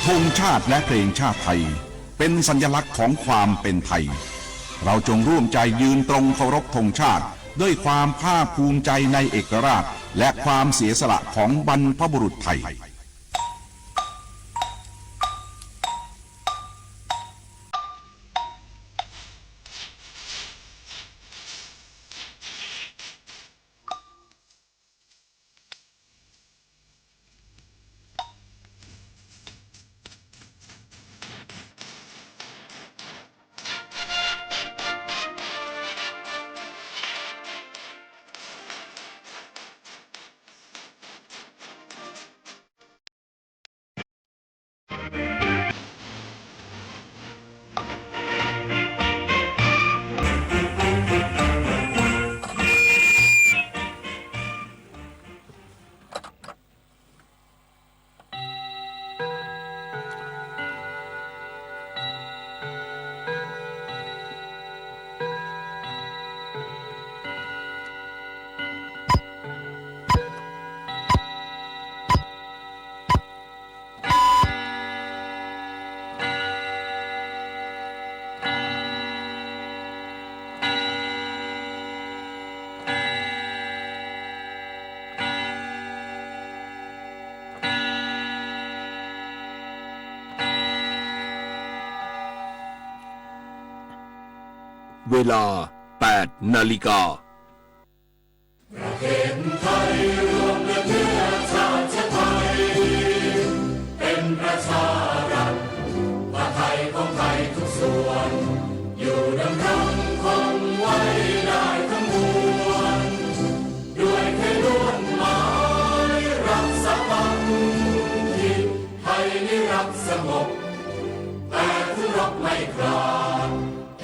ธงชาติและเพลงชาติไทยเป็นสัญลักษณ์ของความเป็นไทยเราจงร่วมใจยืนตรงเคารพธงชาติด้วยความภาคภูมิใจในเอกราชและความเสียสละของบรรพบุรุษไทยเวลา 8 นาฬิกาประเทศไทยรวมเนื้อชาติไทยเป็นประชารัฐว่าไทยของไทยทุกส่วนอยู่ดำรงคงไว้ได้ทั้งมวลด้วยแค่ล้วนหมายรักษาความคิดไทยนิรักสงบแต่ผู้รบไม่กล้า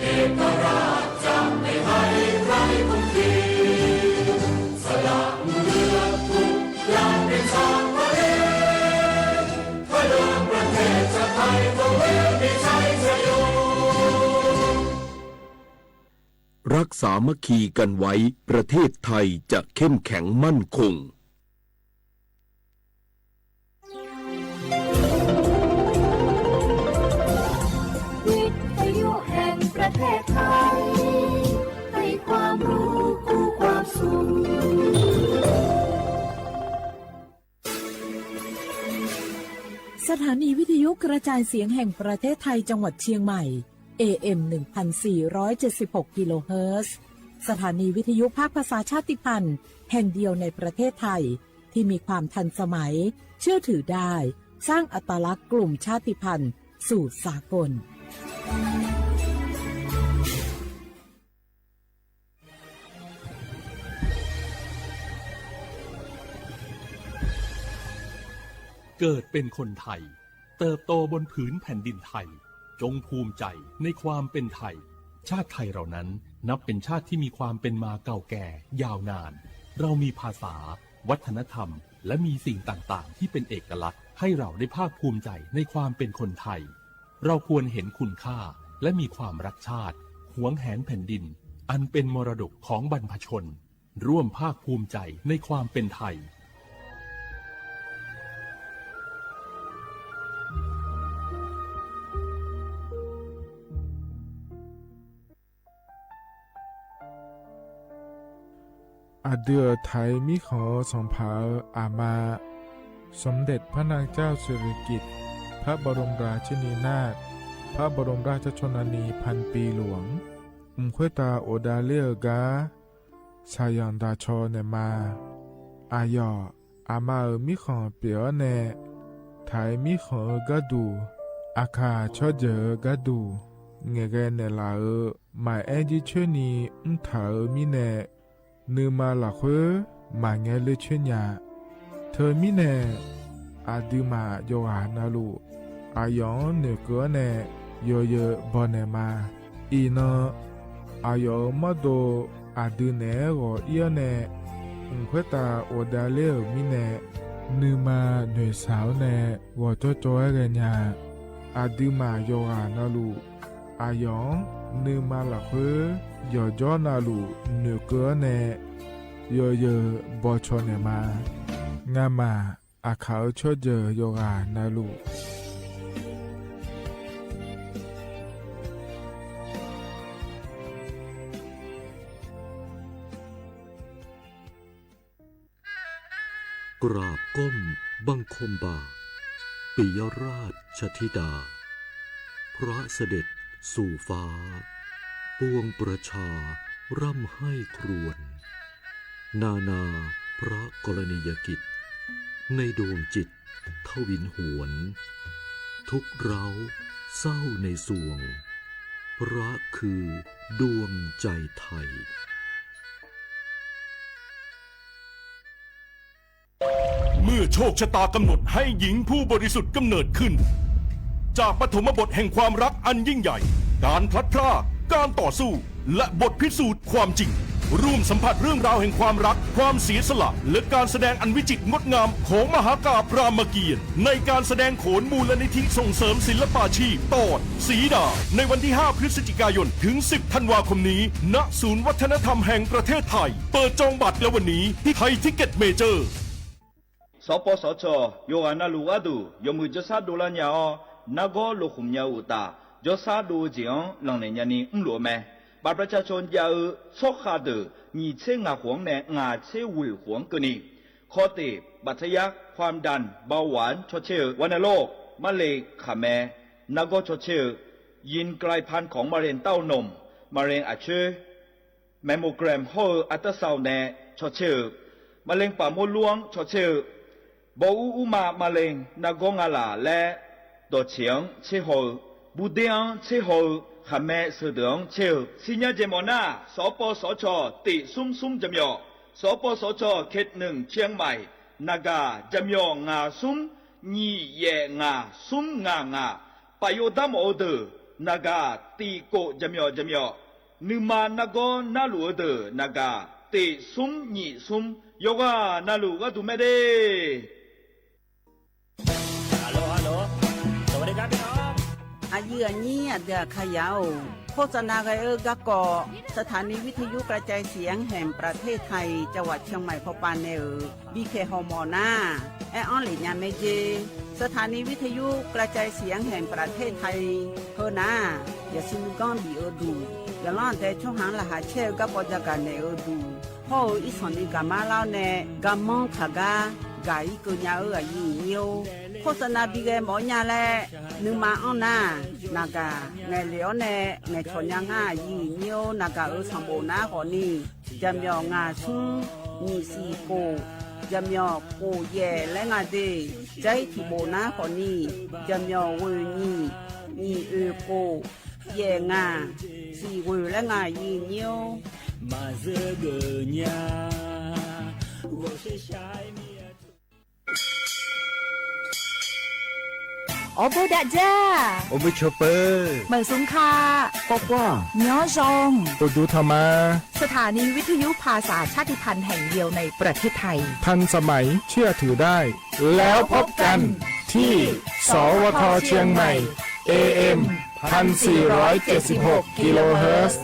เอกราชจะไม่ให้ใครคุกคีสละเลือดทุกอย่างเป็นชาติประเทศเพื่อเดินประเทศชาติไทยตัวเองมีชัยชโยรักษามัคคีกันไว้ประเทศไทยจะเข้มแข็งมั่นคงวิทยุแห่งประเทศไทยให้ความรู้คู่ความสุขสถานีวิทยุกระจายเสียงแห่งประเทศไทยจังหวัดเชียงใหม่ AM 1476 กิโลเฮิรตซ์สถานีวิทยุภาคภาษาชาติพันธุ์แห่งเดียวในประเทศไทยที่มีความทันสมัยเชื่อถือได้สร้างอัตลักษณ์กลุ่มชาติพันธุ์สู่สากลเกิดเป็นคนไทยเติบโตบนผืนแผ่นดินไทยจงภูมิใจในความเป็นไทยชาติไทยเรานั้นนับเป็นชาติที่มีความเป็นมาเก่าแก่ยาวนานเรามีภาษาวัฒนธรรมและมีสิ่งต่างๆที่เป็นเอกลักษณ์ให้เราได้ภาคภูมิใจในความเป็นคนไทยเราควรเห็นคุณค่าและมีความรักชาติหวงแหนแผ่นดินอันเป็นมรดกของบรรพชนร่วมภาคภูมิใจในความเป็นไทยอาเดือไทยมิขอสองเผาอามาสมเด็จพระนางเจ้าสิริกิติ์พระบรมราชินีนาถพระบรมราชชนนีพันปีหลวงควยตาโอดาเลียกาชายันดาชอเนมาอายออามามิขอเปียวเนไทยมิขอกะดูอาคาชอเจอกะดูเงเกเนลาหมายแอจิชนีเถามิเนนือมาละเควมาเงเลเชญญาเธอมิเนอาดืมาโยหานาลูอายองเนเกเนโยเยบอเนมาอีนอายอมาโดอาดืเนโกเอียเนควยตาโอดาเลมิเนนือมาหน่วยสาวเนวอโจโจเอเกญาอาดืมาโยหานาลูอายองนือมาละเควโยจอนาลูเนเกเนโยเยบอชอเนมางามาอาเขาชอเจโยกานาลู กราบก้มบังคมบาทปิยราชธิดาพระเสด็จสู่ฟ้าปวงประชาร่ำให้ครวญนานาพระกรณียกิจในดวงจิตทวินหวนทุกเร้าเศร้าในสวงพระคือดวงใจไทยเมื่อโชคชะตากำหนดให้หญิงผู้บริสุทธิ์กำเนิดขึ้นจากปฐมบทแห่งความรักอันยิ่งใหญ่การพลัดพรากการต่อสู้และบทพิสูจน์ความจริงร่วมสัมผัสเรื่องราวแห่งความรักความเสียสละและการแสดงอันวิจิตรงดงามของมหากาพย์รามเกียรติ์ในการแสดงโขนมูลนิธิส่งเสริมศิลปาชีพตอนสีดาในวันที่ 5 พฤศจิกายนถึง 10 ธันวาคมนี้ณศูนย์วัฒนธรรมแห่งประเทศไทยเปิดจองบัตรแล้ววันนี้ที่ไทยทิกเก็ตเมเจอร์สปสชโยอานาลูอาดูยมุจซาดูลาญาอนาโกโลขุมญาอุตาจซาดูจิงหลังเนญานีหลัวแม่บัตรประชาชนยาชกขาดมีเช่งาหวงในงาเชวิหวงกนีข้อติบัตรยักความดันเบาหวานชดเชยวัณโรคมะเร็งขาแม่นาโกชดเชยยินกลายพันธุ์ของมะเร็งเต้านมมะเร็งอัดเชื้อแมมโมแกรมโฮอัลตราซาวน์แนชดเชยมะเร็งปากมดลูกชดเชยบอูมะเร็งนากงอาลาและตัวเฉียงเชโฮบูเดียงเชโฮขแม่เสดงเชลสิญญาเจมอนาสปสชติซุ่มจำยอสปสชเขตหนึ่งเชียงใหม่นากาจำยองาซุ่มยี่เยงาซุ่มงาปโยดามโอเดนากาตีโกจำยอนึมานากอนาลูเดนากาติซุ่มยี่ซุ่มโยกานาลูก็ดูไม่ได้ฮัลโหลสวัสดีครับพี่น้องอายุอันนี้เดือขยาวโฆษณาไกกะกอสถานีวิทยุกระจายเสียงแห่งประเทศไทยจังหวัดเชียงใหม่พบปานเนบีเคฮอมอนาแอออนหลิญาเมเจสถานีวิทยุกระจายเสียงแห่งประเทศไทยเฮนาอย่าซิมก้อนบีดูอย่าล่อนแต่ช่วงหางละหาเชลกับปอจาการเนดูพ่ออีสอนอีกามาเล่าเนกามองขากากายกุญญาอายุเนียวโฆษณาบีเกหมอญาแลนึงมาอ้อนานากาในเหลียวในชนยังอายีเนียวนากาสมบูรณ์นาคนนี้จำยองาซุ้มมีสีโกจำยอโกแย่และงาเดใจที่โบนาคนนี้จำยอเวนีโกแย่งาสีเวและงายีเนียวมาเซเกญา我是shine我布达จ้าโอเบชเปอร์ เหมือนสุงคาปอกว่าย้อจงตูดูธรรมาสถานีวิทยุภาษาชาติพันธุ์แห่งเดียวในประเทศไทยทันสมัยเชื่อถือได้แล้วพบกันที่สวทเชียงใหม่ AM 1476 กิโลเฮิรตซ์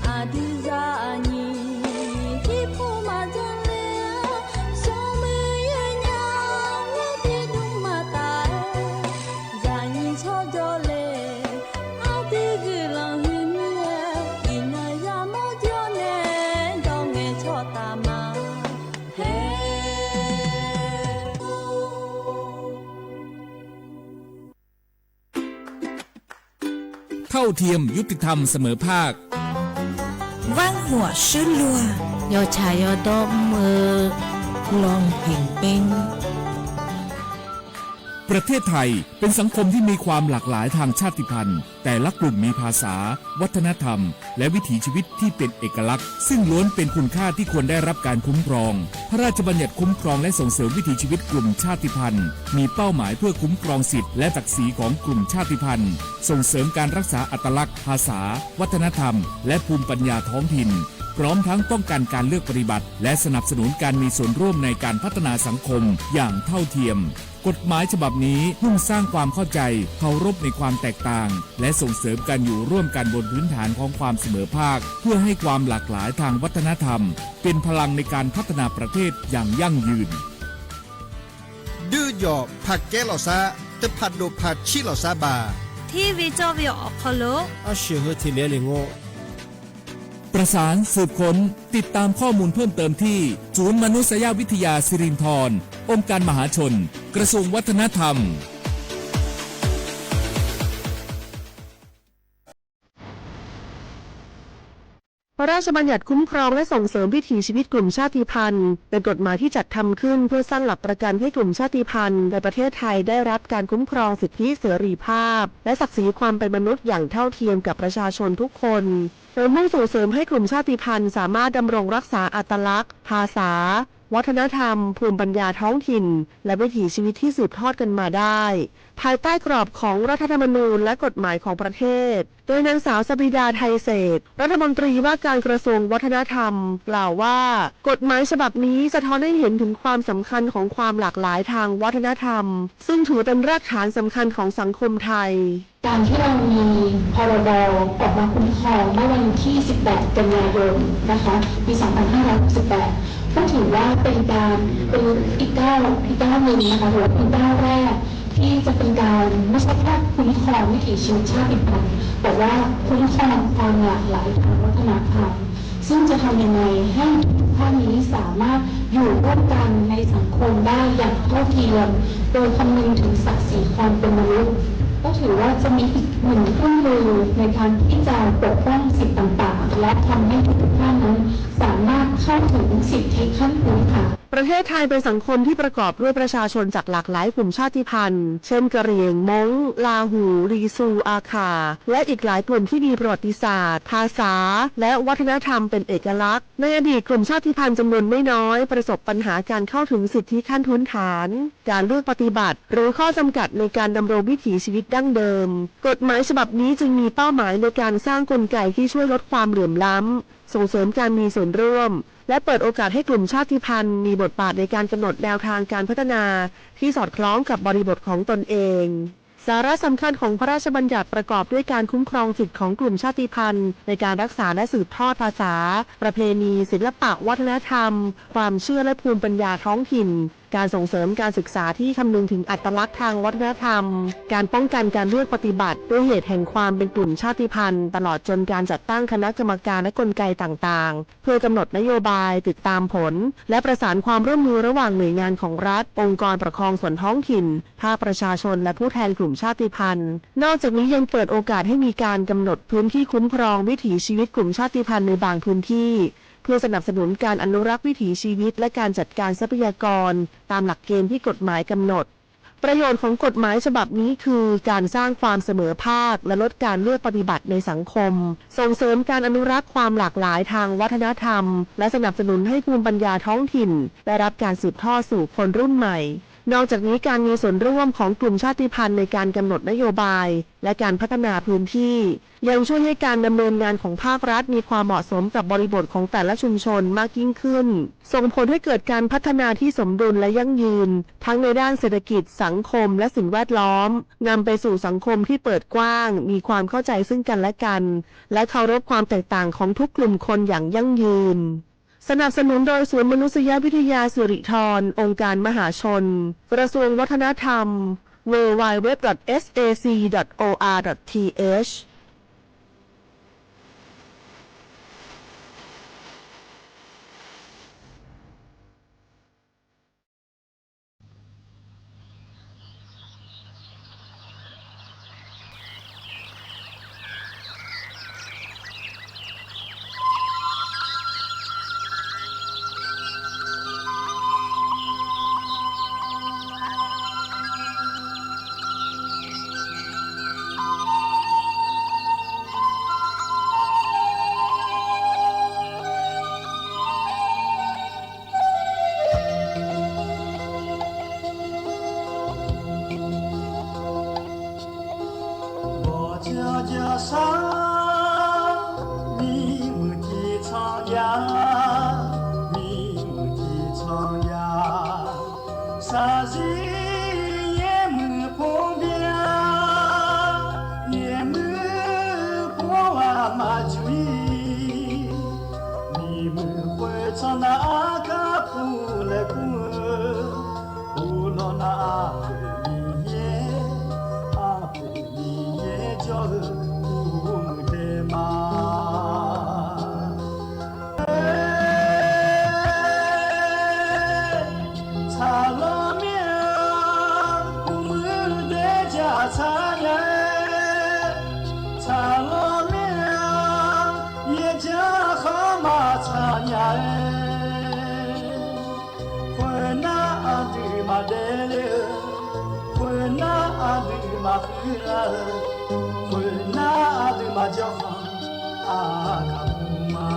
I do เท่าเทียมยุติธรรมเสมอภาค万我是路有茶有多么ลองเพ่งเป็นประเทศไทยเป็นสังคมที่มีความหลากหลายทางชาติพันธุ์แต่ละกลุ่มมีภาษาวัฒนธรรมและวิถีชีวิตที่เป็นเอกลักษณ์ซึ่งล้วนเป็นคุณค่าที่ควรได้รับการคุ้มครองพระราชบัญญัติคุ้มครองและส่งเสริมวิถีชีวิตกลุ่มชาติพันธุ์มีเป้าหมายเพื่อคุ้มครองสิทธิและศักดิ์ศรีของกลุ่มชาติพันธุ์ส่งเสริมการรักษาอัตลักษณ์ภาษาวัฒนธรรมและภูมิปัญญาท้องถิ่นพร้อมทั้งป้องกันการเลือกปฏิบัติและสนับสนุนการมีส่วนร่วมในการพัฒนาสังคมอย่างเท่าเทียมกฎหมายฉบับนี้มุ่งสร้างความเข้าใจเคารพในความแตกต่างและส่งเสริมการอยู่ร่วมกันบนพื้นฐานของความเสมอภาคเพื่อให้ความหลากหลายทางวัฒนธรรมเป็นพลังในการพัฒนาประเทศอย่างยั่งยืนดื้อหยอกผักแก้เหล่าซาจะผัดโดผัดชิเหล่าซาบาที่วิจารณ์ออกพโลอาเชื่อที่เลี้ยงโงประสานสืบค้นติดตามข้อมูลเพิ่มเติมที่ศูนย์มนุษยวิทยาสิรินธรองค์การมหาชนกระทรวงวัฒนธรรมพระราชบัญญัติคุ้มครองและส่งเสริมวิถีชีวิตกลุ่มชาติพันธุ์เป็นกฎหมายที่จัดทำขึ้นเพื่อสร้างหลักประกันให้กลุ่มชาติพันธุ์ในประเทศไทยได้รับการคุ้มครองสิทธิเสรีภาพและศักดิ์ศรีความเป็นมนุษย์อย่างเท่าเทียมกับประชาชนทุกคนโดยมุ่งส่งเสริมให้กลุ่มชาติพันธุ์สามารถดำรงรักษาอัตลักษณ์ภาษาวัฒนธรรมภูมิปัญญาท้องถิ่นและวิถีชีวิตที่สืบทอดกันมาได้ภายใต้กรอบของรัฐธรรมนูญและกฎหมายของประเทศโดยนางสาวสบิดาไทยเศรษฐ์รัฐมนตรีว่าการกระทรวงวัฒนธรรมกล่าวว่ากฎหมายฉบับนี้สะท้อนให้เห็นถึงความสำคัญของความหลากหลายทางวัฒนธรรมซึ่งถือเป็นรากฐานสำคัญของสังคมไทยการที่เรามีพรบออกมาคุ้มครองเมื่อวันที่ 18 กันยายน นะคะปี 2568 ก็ถือว่าเป็นอีกก้าวหนึ่งนะคะหรือเป็นก้าวแรกที่จะเป็นการไม่ใช่แค่คุ้มครองวิถีชีวิตชาติพันธุ์แต่ว่าคุ้มครองความหลากหลายทางวัฒนธรรมซึ่งจะทำยังไงให้ทุกท่านนี้สามารถอยู่ร่วมกันในสังคมได้อย่างเท่าเทียมโดยคำนึงถึงศักดิ์ศรีความเป็นมนุษย์ก็ถือว่าจะมีอีกหนึ่งเครื่องมือในการที่จะปกป้องสิทธิต่างๆและทำให้ทุกท่านนั้นสามารถเข้าถึงสิทธิขั้นพื้นฐานประเทศไทยเป็นสังคมที่ประกอบด้วยประชาชนจากหลากหลายกลุ่มชาติพันธุ์เช่นกะเหรี่ยงม้งลาหูรีซูอาคาและอีกหลายกลุ่มที่มีประวัติศาสตร์ภาษาและวัฒนธรรมเป็นเอกลักษณ์ในอดีตกลุ่มชาติพันธุ์จำนวนไม่น้อยประสบปัญหาการเข้าถึงสิทธิขั้นพื้นฐานการเลือกปฏิบัติหรือข้อจำกัดในการดำรงวิถีชีวิตดั้งเดิมกฎหมายฉบับนี้จึงมีเป้าหมายในการสร้างกลไกที่ช่วยลดความเหลื่อมล้ำส่งเสริมการมีส่วนร่วมและเปิดโอกาสให้กลุ่มชาติพันธุ์มีบทบาทในการกำหนดแนวทางการพัฒนาที่สอดคล้องกับบริบทของตนเองสาระสำคัญของพระราชบัญญัติประกอบด้วยการคุ้มครองสิทธิของกลุ่มชาติพันธุ์ในการรักษาและสืบทอดภาษาประเพณีศิลปะวัฒนธรรมความเชื่อและภูมิปัญญาท้องถิ่นการส่งเสริมการศึกษาที่คำนึงถึงอัตลักษณ์ทางวัฒนธรรมการป้องกันการเลือกปฏิบัติด้วยเหตุแห่งความเป็นกลุ่มชาติพันธุ์ตลอดจนการจัดตั้งคณะกรรมการและกลไกต่างๆเพื่อกำหนดนโยบายติดตามผลและประสานความร่วมมือระหว่างหน่วยงานของรัฐองค์กรปกครองส่วนท้องถิ่นภาคประชาชนและผู้แทนกลุ่มชาติพันธุ์นอกจากนี้ยังเปิดโอกาสให้มีการกำหนดพื้นที่คุ้มครองวิถีชีวิตกลุ่มชาติพันธุ์ในบางพื้นที่เพื่อสนับสนุนการอนุรักษ์วิถีชีวิตและการจัดการทรัพยากรตามหลักเกณฑ์ที่กฎหมายกำหนดประโยชน์ของกฎหมายฉบับนี้คือการสร้างความเสมอภาคและลดการเลือกปฏิบัติในสังคมส่งเสริมการอนุรักษ์ความหลากหลายทางวัฒนธรรมและสนับสนุนให้ภูมิปัญญาท้องถิ่นได้รับการสืบทอดสู่คนรุ่นใหม่นอกจากนี้การมีส่วนร่วมของกลุ่มชาติพันธุ์ในการกำหนดนโยบายและการพัฒนาพื้นที่ยังช่วยให้การดำเนินงานของภาครัฐมีความเหมาะสมกับบริบทของแต่ละชุมชนมากยิ่งขึ้นส่งผลให้เกิดการพัฒนาที่สมดุลและยั่งยืนทั้งในด้านเศรษฐกิจสังคมและสิ่งแวดล้อมนำไปสู่สังคมที่เปิดกว้างมีความเข้าใจซึ่งกันและกันและเคารพความแตกต่างของทุกกลุ่มคนอย่างยั่งยืนสนับสนุนโดยศูนย์มนุษยวิทยาสิริธรองค์การมหาชนกระทรวงวัฒนธรรม www.sac.or.th ka pu le ku u lo na ni ye a pu ni ye jo u de ma cha lo mia ku de ja cha ye cha lo mia ye ja ha ma cha ya na adi ma dele na adi ma khira na adi ma jaha akuma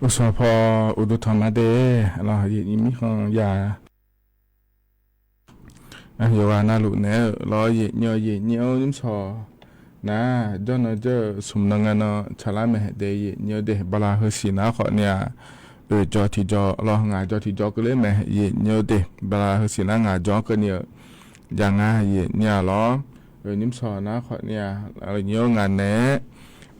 อุสพออุดุธรรมเดเราเห็นมีของยาเยาวานาลุเนเราเห็นเยอะนิมชอนะจนเราจะสมนังกันชลาเมเดยเยอะเดบลาเฮสีนะขอเนี่ยจอที่จอเรางาจอที่จอก็เลยเมเยอะเดบลาเฮสีนะงาจอก็เนี่ยยังงาเนี่ยล้อนิมชอนะขอเนี่ยเยอะงานเน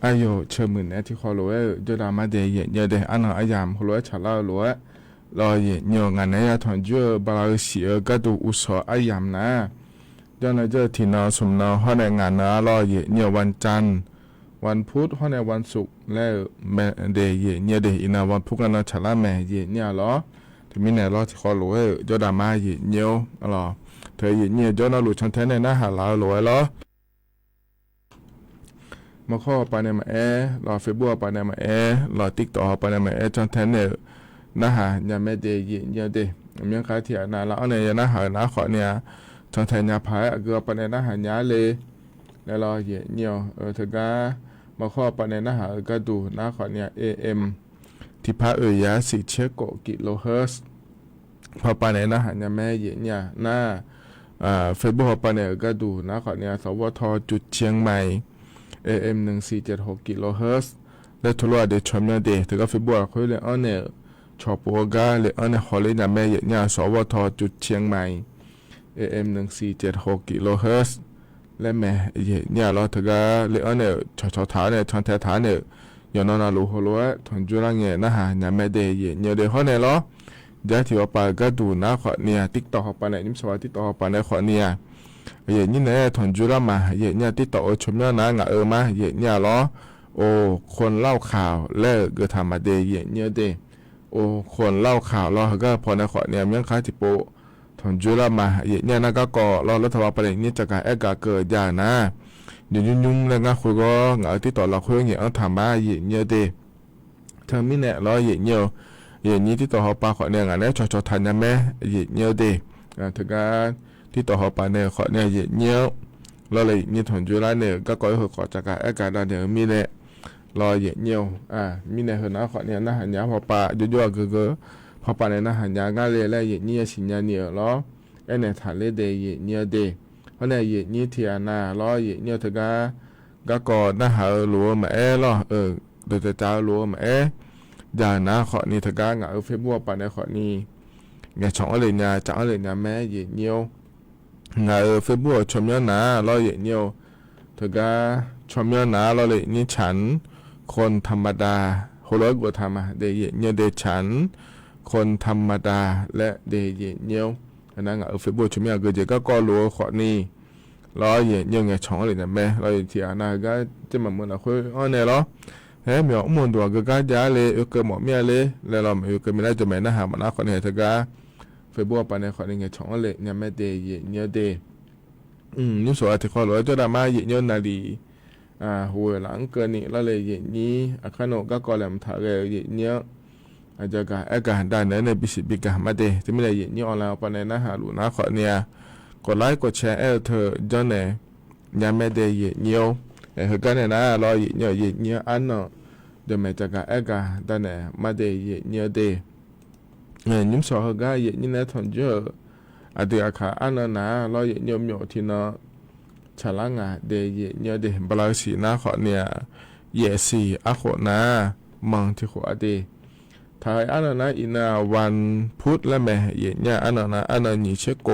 อายุเชื่อมือเนี่ยที่เขารู้ว่าจะทำมาเดียเยอะเดอันนั้นอายามเขารู้ว่าชาลารู้ว่าเราเยอะงานเนี่ยทอนเจอบาลาเสียก็ดูอุศอายามนะจนเราเจอที่นอสมนอห้องในงานนะเราเยอะวันจันทร์วันพุธห้องในวันศุกร์แล้วเดยเยอะเดอินาวันพุธกันเราชาลาแม่เยอะเนี่ยล้อที่มีเนี่ยเราที่เขารู้ว่าจะทำมาเยอะล้อเธอเยอะจนเราหลุดชั้นแท้ในหน้าหาเรารู้ล้อมาข้อไปในมารอเฟซบุ๊กไปในมารอติ๊กต็อกไปในมาจนแทนเนี่ยนะฮะยังไม่ได้ยินยังได้มีใครที่อ่านแล้วเนี่ยนะฮะนะขอเนี่ยจนแทนยาพายก็ไปในนะฮะยาเลยแล้วรอเยอะถึงก็มาข้อไปในนะฮะก็ดูนะขอเนี่ย AM ที่พระยาสิเชโกกิโลเฮิร์ตพอไปในนะฮะยังไม่เยอะเนี่ยนะเฟซบุ๊กไปเนี่ยก็ดูนะขอเนี่ยสวทจุดเชียงใหม่AM 1476กิโลเฮิรตซ์และทุลวเดชมเนี่ยเดถึงกับฟิบบัวคุยเลยอันเนี่ยชอปัวกาเลยอันเนี่ยฮอลลีนาแม่เนี่ยสวทจุดเชียงใหม่ AM 1476กิโลเฮิรตซ์และแม่เนี่ยเราถึงกับเลยอันเนี่ยชอท้าเนี่ยชอนแท้ท้าเนี่ยย้อนนาลูฮัวทนจุรังเนี่ยนะฮะเนี่ยแม่เดเนี่ยเดฮอเนี่ยล้อ giờ thì họ bà cái đủ ná khỏi nia tiktok họ bà này nhưng sau tiktok họ bà này khỏi nia vậy như này thằng chú lắm mà vậy nha tiktok chụp nhau ná ngã mà vậy nha lo ôคนเล่าข่าวแล้วก็ทำมาเดียเนี่ยเดโอ้คนเล่าข่าวเราก็พอในขอเนี่ยยังค้าที่โปถอนจุลมาเนี่ยนะก็ก่อเรารัฐบาลประเด็นนี้จะการเกิดอย่างนะเดี๋ยวยุ่งแล้วก็คุยก็เงาที่ต่อเราคุยอย่างทำมาเนี่ยเดเธอไม่เนี่ยเราเนี่ยนี้ที่ต่อเขาปาขอเนี่ยงานนี้ชอทันยังแม่เนี่ยเดถึงการที่ต่อเขาปาเนี่ยขอเนี่ยเนี่ยเราเลยเนี่ยถอนจุลเนี่ยก็ก่อให้ขอจากการเนี่ยมีเนี่ยรอเยอะเนียวมีในหัวหน้าขอเนี่ยนะหันยาพอปะยั่วๆเก๋ๆพอปะเนี่ยนะหันยาง่ายเลยแล้วเยอะเนี่ยสิญญาเนี่ยล้อไอ้เนี่ยฐานเลยเดยเยอะเนี่ยเดเพราะเนี่ยเยอะเนี่ยเทียนาล้อเยอะเนี่ยถึงก็ก่อนนะหาหลัวมาล้อโดยจะจ้าหลัวมาอย่านะขอนี่ถึงก็งาเฟบัวปะเนี่ยขอนี่ไงช่องอะไรเนี่ยจ้าอะไรเนี่ยแม่เยอะเนียวงาเฟบัวชมเนี่ยนะล้อเยอะเนียวถึงก็ชมเนี่ยนะล้อเลยนี่ฉันคนธรรมดาโหร้อยกว่าธรรมะเดยเนี่ยเดฉันคนธรรมดาและเดยเนี่ยนั่งเอาเฟซบุ๊กช่วยเกิดจะก็รู้ขอนี่รอเนี่ยไงช่องอะไรเนี่ยแม่รอที่อ่านก็จะมาเมื่อเราคุยอ๋อเนี่ยหรอเฮ้ยมีมุมตัวก็ย้ายเลยเกิดหมอเมียเลยแล้วเราไม่เกิดไม่ได้จะแม่นะหามันนะคนเนี่ยเธอก็เฟซบุ๊กไปเนี่ยขอนี่ไงช่องอะไรเนี่ยแม่เดยเนี่ยเดนี่ส่วนที่ขอรู้จะได้มาเนี่ยนาดีหัวหลังเกินนี่แล้วเลยอย่างนี้ขนมก็ก่อแหลมถ่ายเลยอย่างเนี้ยอาจจะการได้ในบิสิบิกามาเดจะไม่ได้อย่างนี้ออนไลน์ไปในหน้าหาหลุนะขอเนี่ยกดไลค์กดแชร์เธอจนเนี่ยยังไม่ได้อย่างเนี้ยเฮ้ยกันเนี่ยนะรออย่างเนี้ยอันเนาะเดี๋ยวแม่จะการได้เนี่ยมาเดอย่างเนี้ยเดยิ้มสอเฮก็อย่างนี้นะทนเยอะเดี๋ยวขาอันนั้นนะรออย่างเนี้ยมีที่เนาะฉลางเดยเนี่ยเดบลาสีนาขอเนี่ยเยสีอาขนามังที่ขวเดทายอันนั้นอินาวันพุธและแม่เยเนี่ยอันนั้นนิเชโก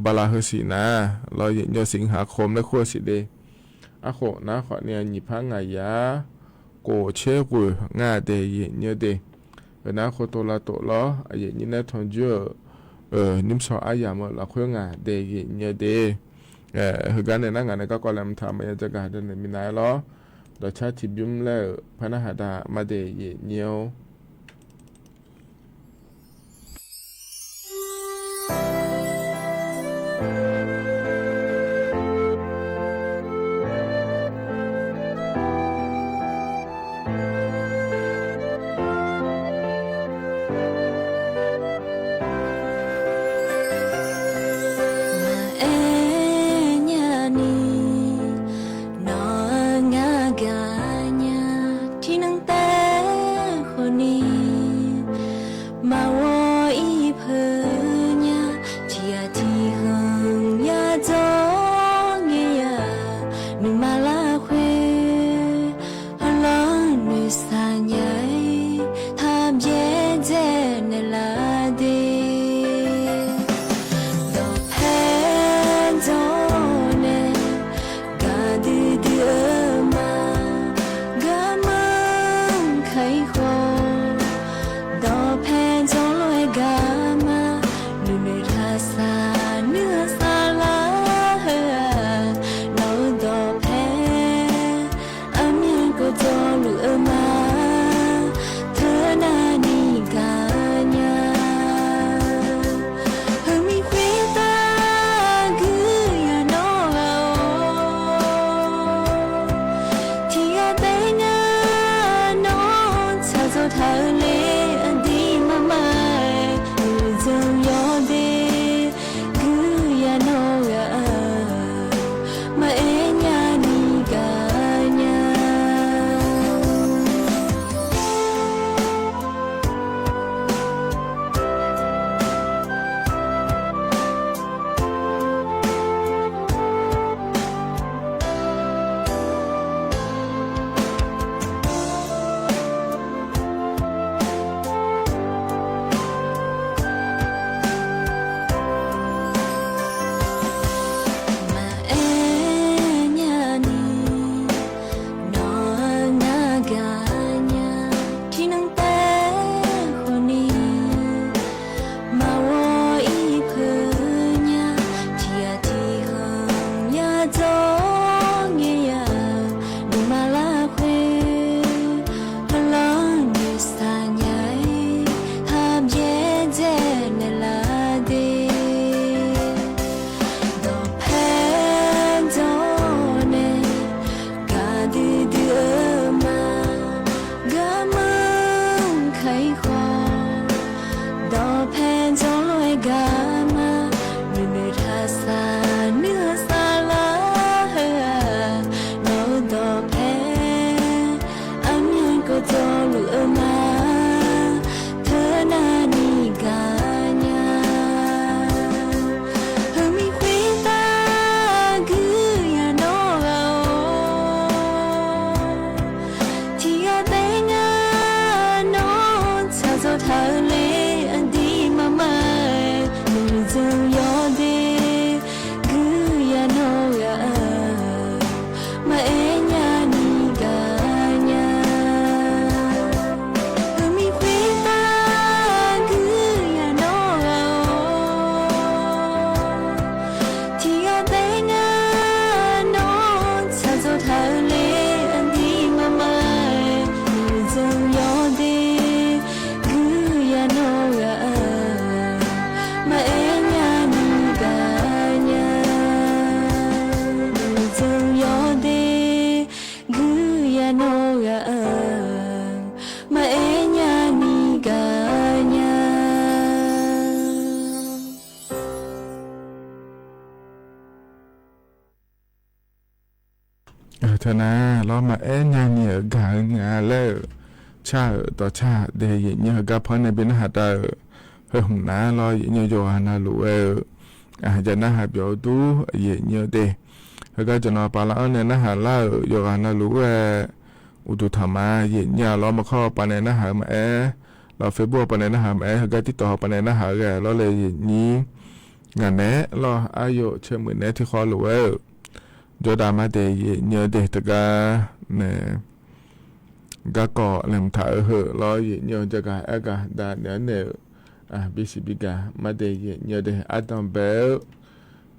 บลาฮสีนาเราเยเนี่ยสิงหาคมและขั้วสิเดอาขนาขอเนี่ยนิพังายาโกเชกุงาเดยเนี่ยเดนะโคโตลาโตล้อเยเนี่ยทอนเจอนิมสออายามละขั้วงาเดยเนี่ยเดคือการในนั่งงานก็กำลังทำมันจะการเดินมีนายล้อโดยชาติบิมแล้วพนักหาดามาเดยเนียว เธอนะล้อมาเนี่ยเนี่ยกางาแล้วชาต่อชาเดยเนี่ยกับพอในเป็นหัดเฮหุ่นน้าล้อเนี่ยโยฮานาลูจะน่าหับโยดูเนี่ยเดก็จะนอปาละเนี่ยน่าหาล่าโยฮานาลูอุตุธรรมาเนี่ยล้อมาเข้าปานในน่าหามาเราเฟซบุ๊กปานในน่าหามาก็ติดต่อปานในน่าหาเราเลยนี้งานแน่ล้ออายุเชื่อเหมือนแน่ที่คอลูโยดามาเดยเนี่ยเดตกาเนี่ยก็ก่อแหลมถ่ายล้อเนี่ยจะกะกะดาเนี่ยบิสิบิกามาเดยเนี่ยเดอัตตัมเบล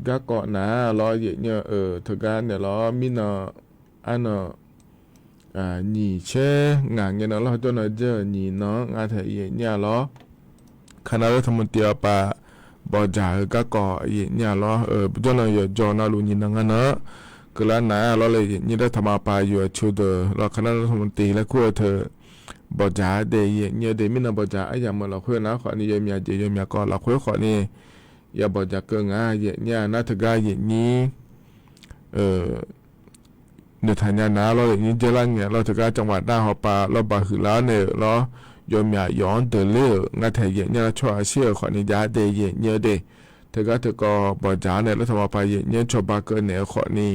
ก็ก่อนะล้อเนี่ยทกาเนี่ยล้อมินอันนี่เช่งานเนี่ยล้อตัวนั้นเจอนี่น้องงานถ่ายเนี่ยล้อคณะรัฐมนตรีปะบอจ่าก็ก่อเนี่ยล้อตัวนั้นอยู่จอนาลูนี่นั่งนะก็แล้วนะเราเลยนี่ได้ทำมาปาอยู่ชุดเราคณะรัฐมนตรีและคู่เธอบอจ่าเดยเนี่ยเดมินาบอจ่าอย่างเมื่อเราคุยนะขอนี่ยมีอาเจยมีก่อนเราคุยขอนี่อย่าบอจ่าเกินอ่ะเนี่ยน่าถึงก็อย่างนี้เนื้อทานยานะเราเลยนี่เจริญเนี่ยเราถึงก็จังหวัดด้าหอบปาเราบาคือแล้วเนี่ยเรายมีย้อนเดินเลี้ยวงาไทยเนี่ยช่วยเชื่อขอนี่ยาเดยเนี่ยเดถึงก็บอจ่าเนี่ยเราทำมาปาเนี่ยชอบปาเกินเนี่ยขอนี่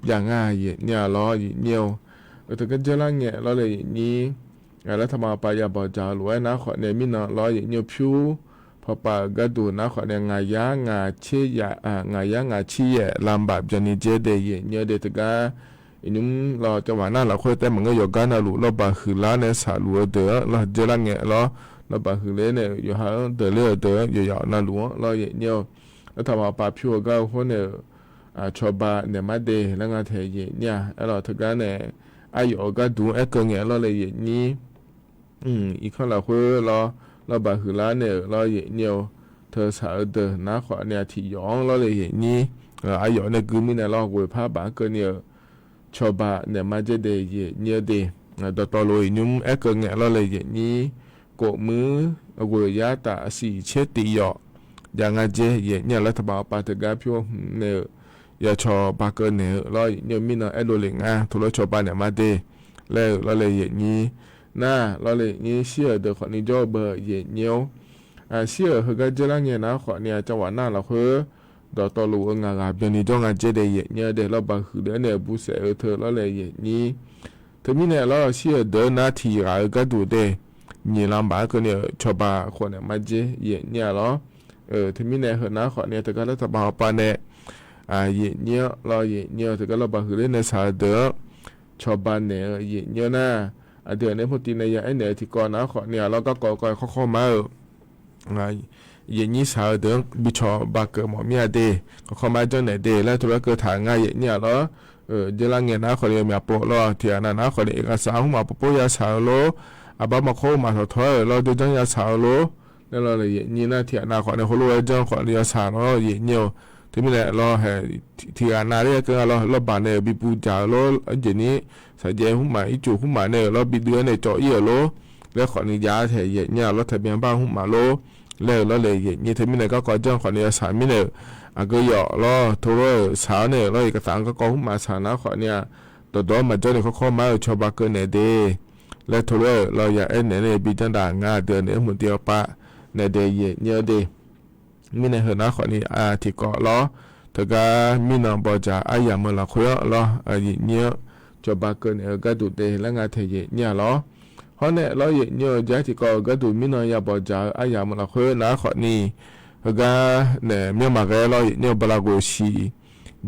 อย่างง่ายเนี่ยล้อเนี่ยถึงกันเจริญเนี่ยเราเลยนี้แล้วทำมาปายาบอจ่าหรือว่านะขอเนี่ยมินล้อเนี่ยผิวพอปากระดูนะขอเนี่ยงายางาเชียงายางาเชียลำบากจนนี่เจเดยเนี่ยเดถึงกันนุ่มเราจังหวะนั้นเราคุยแต่มันก็อยู่กันนะลูกเราบาคือล้านเนี่ยสาลูเดือเราเจริญเนี่ยเราบาคือเลยเนี่ยอยู่หาเดือเลือเดืออยู่ยาวนั่นลูกเราเนี่ยแล้วทำมาปาผิวก็คนเนี่ยชอบบ้านเนี่ยมาเดแล้วงานเทียเนี่ยเราถึงกันเนี่ยอายุก็ดูเกินเนี่ยเราเลยนี้อีกคนเราคุยเราบาคือล้านเนี่ยเราเนี่ยเธอสาวเดินนักขวาเนี่ยที่ย้อนเราเลยนี้อายุเนี่ยคือมีเนี่ยเราคุยภาพบ้านเกินเนี่ยชอบบ้านเนี่ยมาจะเดเนี่ยเดต่อเลยนุ่มเกินเนี่ยเราเลยนี้กดมือคุยยาตาสีเช็ดตีหยอกอย่างเงี้ยเนี่ยรัฐบาลปาถึงกันพี่เนี่ยอย่าชอบปากเกินเนี่ยเราเนี่ยมีนะโดลิงทุเรศชอบบ้านเนี่ยมาเดแล้วเราเลยอย่างนี้น่าเราเลยนี้เชื่อเด็กคนนี้จอบเนี่ยเชื่อเขาก็จะรังเนี่ยนะขอเนี่ยจังหวะนั้นเราคือต่อรู้งานแบบนี้จ้องงานเจเดย์เนี่ยเดี๋ยวเราบางคือเดี๋ยวเนี่ยบุษเธอเราเลยนี้ถึงมีเนี่ยเราเชื่อเดินนาทีเราก็ดูเดนี่ลำบากก็เนี่ยชอบบ้านคนเนี่ยมาเจเนี่ยเราถึงมีเนี่ยเหรอนะขอเนี่ยแต่ก็รัฐบาลปานเนี่ยเนี่ยเราเนี่ยแต่ก็เราบางคือเล่นในสายเดือชอบบ้านเนี่ยเนี่ยนะเดือนนี้พอตีในอย่างเนี่ยที่ก่อนนะขอเนี่ยเราก็ก่อเข้ามาอย่างนี้สาวเดือนบิชอบากเกอร์หมอเมียเดก็เข้ามาจนไหนเดแล้วธุรกิจถ่ายง่ายเนี่ยเราเดี๋ยวเงี้ยนะขอเนี่ยมีโปรเราเทียนะขอเนี่ยเอกสารมาโปรยาสาวโลบ้ามาเข้ามาถอยเราดูจังยาสาวโลแล้วเราเลยนี่นะเทียนะขอเนี่ยเขารู้ว่าจังขอเนี่ยสาวเราเนี่ยถึงมีเนี่ยเราเทียนาเรียกเราบ้านเนี่ยบิปูจ่าเราเจนี้สายเจหุ่มมาอีจูหุ่มมาเนี่ยเราบิดเดือนเนี่ยจ่อเอี่ยโลแล้วขอเนี่ยยาเทียเนี่ยเราทะเบียนบ้านหุ่มมาโลแล้วเราเลยนี่ถึงมีเนี่ยก็จังขอเนี่ยสายมีเนี่ยก็หยอกเราทั่วสาวเนี่ยเราเอกสารก็หุ่มมาสานะขอเนี่ยตัวมาจนเนี่ยเขาเข้ามาชาวบ้านเกินเนี่ยเดแล้วทั่วเราอยากเนี่ยบิจันด่างาเดือนเนี่ยหมุนเดียวปะเนี่ยเดเนี่ยเดมีในเหตุนะขอนี้ที่เกาะล้อถ้าก็มีน้องบอกจะอย่างเมื่อเราคุยล้อเนี่ยจะบาเกินก็ดูเดแล้วงานเทียเนี่ยล้อเพราะเนี่ยเราเนี่ยจะที่เกาะก็ดูมีน้องอยากบอกจะอย่างเมื่อเราคุยนะขอนี้ถ้าก็เนี่ยมีมาเกเราเนี่ยบลาโกชี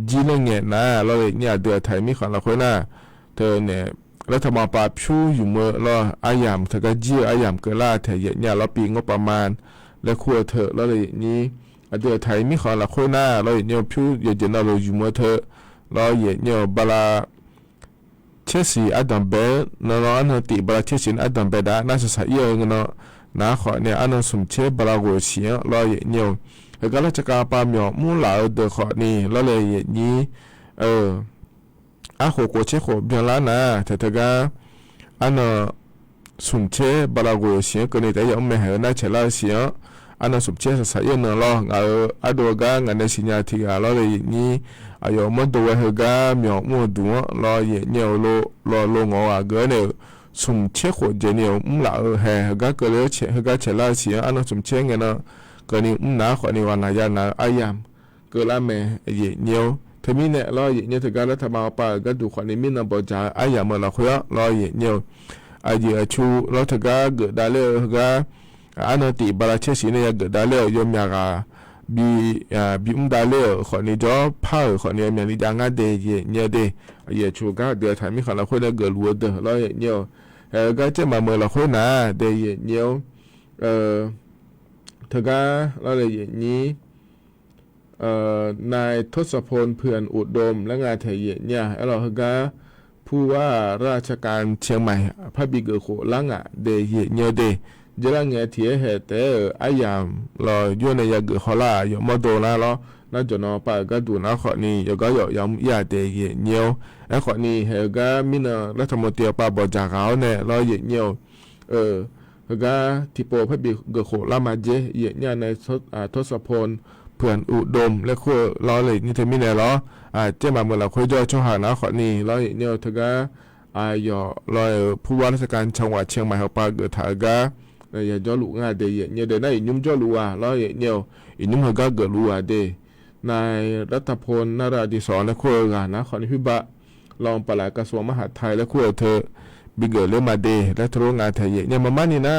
จีนเนี่ยนะเราเนี่ยเดือดไทยมีของเราคุยนะเธอเนี่ยแล้วทำมาปาพิวอยู่เมื่อเราอย่างถ้าก็จีอย่างเกล่าเทียเนี่ยเราปีงบประมาณและขั้วเธอแล้วเลยนี้เดือไทยมีขอละขั้วหน้าเราเนี่ยพิวอย่าจะน่าเราอยู่เมื่อเธอเราเนี่ยบลาเชสีอัดัมเบลนั่นเราอันติบลาเชสีอัดัมเบดาน่าจะใส่เยอะเนาะน้าขอเนี่ยอันนั้นสมเชบลาโกเชียเราเนี่ยแล้วก็เราจะการปาหมอมูหลาเดือขอนี่เราเลยนี้โหโกเชโหเบียร์ล้านนะแต่เธอก็อันนั้นสมเชบลาโกเชียก็เนี่ยแต่ยังไม่เห็นน่าเชลาเชีย อันนั้นสมเชื่อสายเนื้อล้ออดูกางานในสิญญาที่ล้อเลยนี้อายมันตัวเฮกาเมียวมัวดัวล้อเยเนียวล้องอเกเนี่ยสมเชื่อหัวเจเนียวหล่าเฮกาเกลือเชเฮกาเชลาเสียอันนั้นสมเชื่อเงี้ยนะก็นี่หน้าขวานี่วันนายานาอายามเกลือแม่เยเนียวทมีเนี่ยล้อเยเนียวถึงการรัฐบาลป่าก็ดูขวานี่มินนบจ่าอายามมาละคุยล้อเยเนียวอาเยชูล้อถึงการเกิดได้เลยกาอันนั้นตีบาราเชสีเนี่ยเกิดได้เลยยมยากาบีได้เลยขวานี่จ่อผ้าขวานี่มีจางาเดเยเนียวเดเยชูก็เดือดทำให้ขวาละคุยเนี่ยเกิดรัวเดล้อเยเนียวก็จะมาเมื่อละคุยนะเดเยเนียวเธอก็เราเลยอย่างนี้นายทศพลเพื่อนอุดมและงานเทียเนี่ยเราเธอก็ผู้ว่าราชการเชียงใหม่พระบิดาโขลังเดเยเนี่ยเดจะละเงี้ยเทียเหตุอายามเราอยู่ในยาเกิดเขาละอยู่มาโดนแล้วน่าจะนอไปก็ดูนะข้อนี้อยู่ก็อยู่ย้ำยาเดเยเนี่ยไอ้ข้อนี้เฮก็มินารัฐมนตรีป้าบอกจากเขาเนี่ยเราเยเนี่ยก็ที่โปพระบิดาโขลามาเจเยเนี่ยในทศพลเพื่อนอุดมและคู่ล้อเลยนี่เธอมีแน่ล้อเจ้ามาเมื่อเราคุยย่อช่องหานะขอนี้ล้อเนี่ยเธอก็ย่อลอยผู้ว่าราชการจังหวัดเชียงใหม่เขาปาเกิดถากาอย่าจ่อลูกงาเดย์เนี่ยเดี๋ยวนั้นยุ่มจ่อลูกล้อเนี่ยยุ่มเขาก็เกิดลูกเดย์นายรัตพลนาราดิศรและคู่กันนะขอนี้พิบัติรองปลัดกระทรวงมหาดไทยและคู่เธอบิเกอร์เลมาเดและทรวงงานไทยเนี่ยมานี่นะ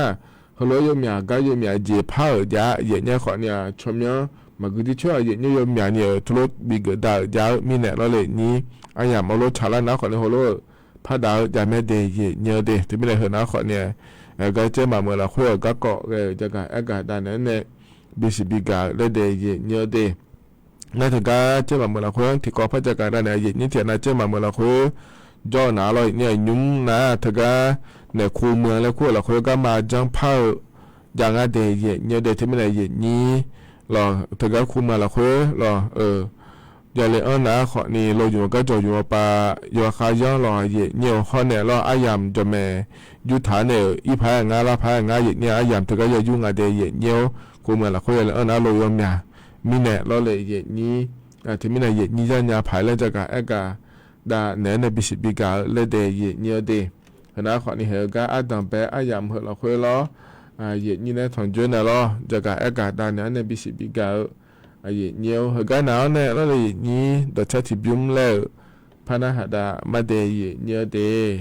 เขาเลยยมยาก็ยมยาเจ็บผ้าเยอะเนี่ยขอเนี่ยชมเนี่ยมากุฏิช่วยเนี่ยยมยาเนี่ยทรวงบิเกอร์ดาวยามีเนี่ยเราเลยนี้อันอย่างมาโลชาลนะขอเนี่ยเขาโลผ้าดาวยาแม่เดเนี่ยเดที่ไม่ได้เห็นนะขอเนี่ยก็เจ้ามาเมื่อเราคุยก็เกาะจะการอากาศด้านนั้นเนี่ยบิสิบิกาและเดเนี่ยเดนั่นถึงก็เจ้ามาเมื่อเราคุยที่เกาะพระจักรด้านเนี่ยนี่เถียนนะเจ้ามาเมื่อเราคุยย่อหนาเลยเนี่ยยุ่มนะถึงก็เนี่ยคูเมืองแล้วคู่เราคุยก็มาจังเผาอย่างอะไรเนี่ยเดที่ไม่ได้นี้หรอถึงก็คูเมืองเราคุยหรออย่าเลยนะขอนี่เราอยู่ก็จะอยู่ป่าอยู่ข้าย่องรอเนี่ยข้อเนี่ยเราอายามจะแม่ยุทธาเนี่ยอีพายงาลาพายงาเนี่ยอายามถึงก็จะยุ่งอะไรเนี่ยคูเมืองเราคุยเลยนะเรายอมเนี่ยมีเนี่ยเราเลยนี้ที่ไม่ได้นี้จะเนี่ยพายแล้วจะการเอกาดาเนี่ยในบิสิบิกาเลเดย์เนี่ยเดย์ขณะขอนี่เหรอก็อาดัมเปอายามเหรอเราคุยล้อนี่เนี่ยทางจุนเนี่ยล้อจะการเอกาดาเนี่ยในบิสิบิกาเนี่ยเหรอก็หนาวเนี่ยเราเลยนี่ดอกชาติบิมแล้วพนักดามาเดย์เนี่ยเดย์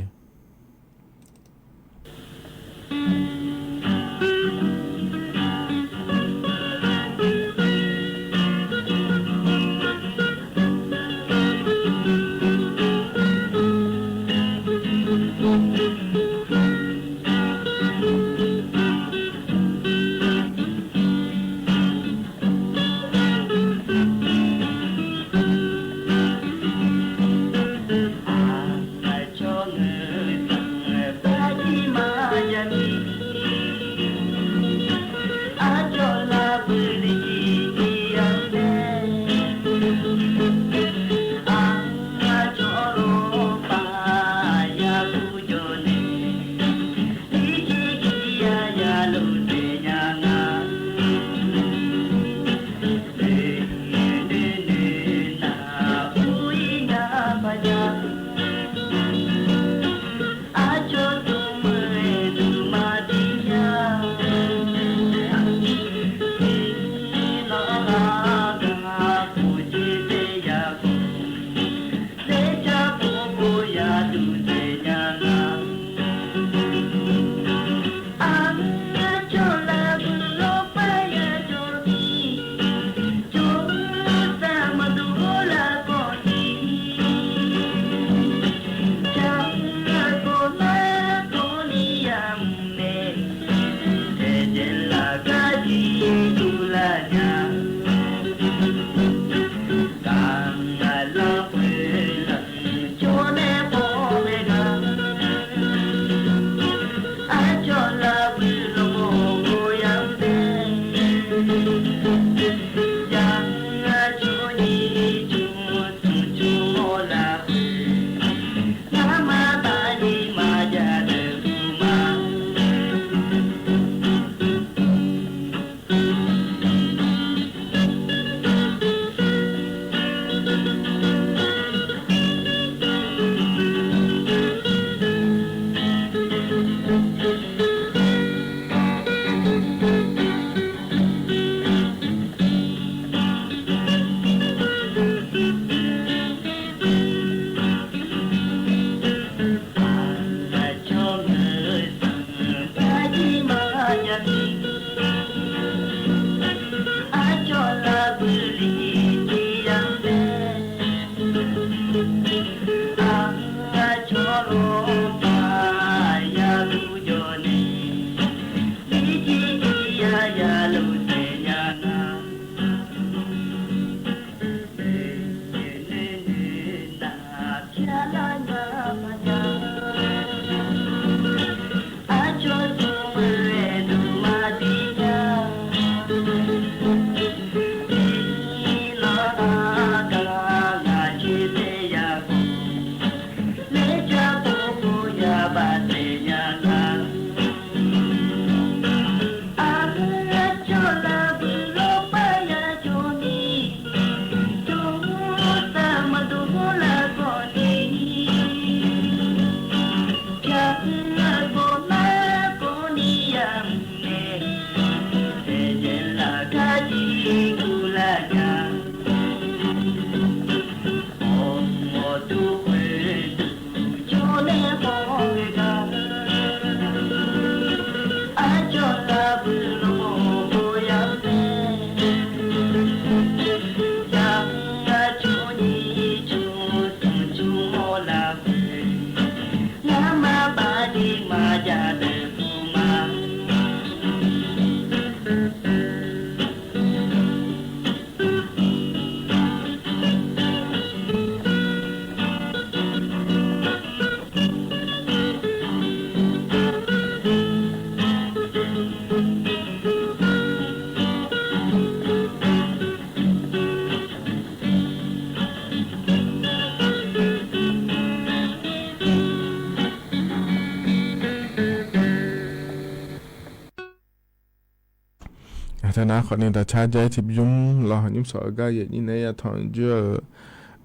ท่านะขอเนี่ยแต่ชาใจทิบยุ่มรอหันยุ่มสอก็อย่างนี้เนี่ยถอนเจอ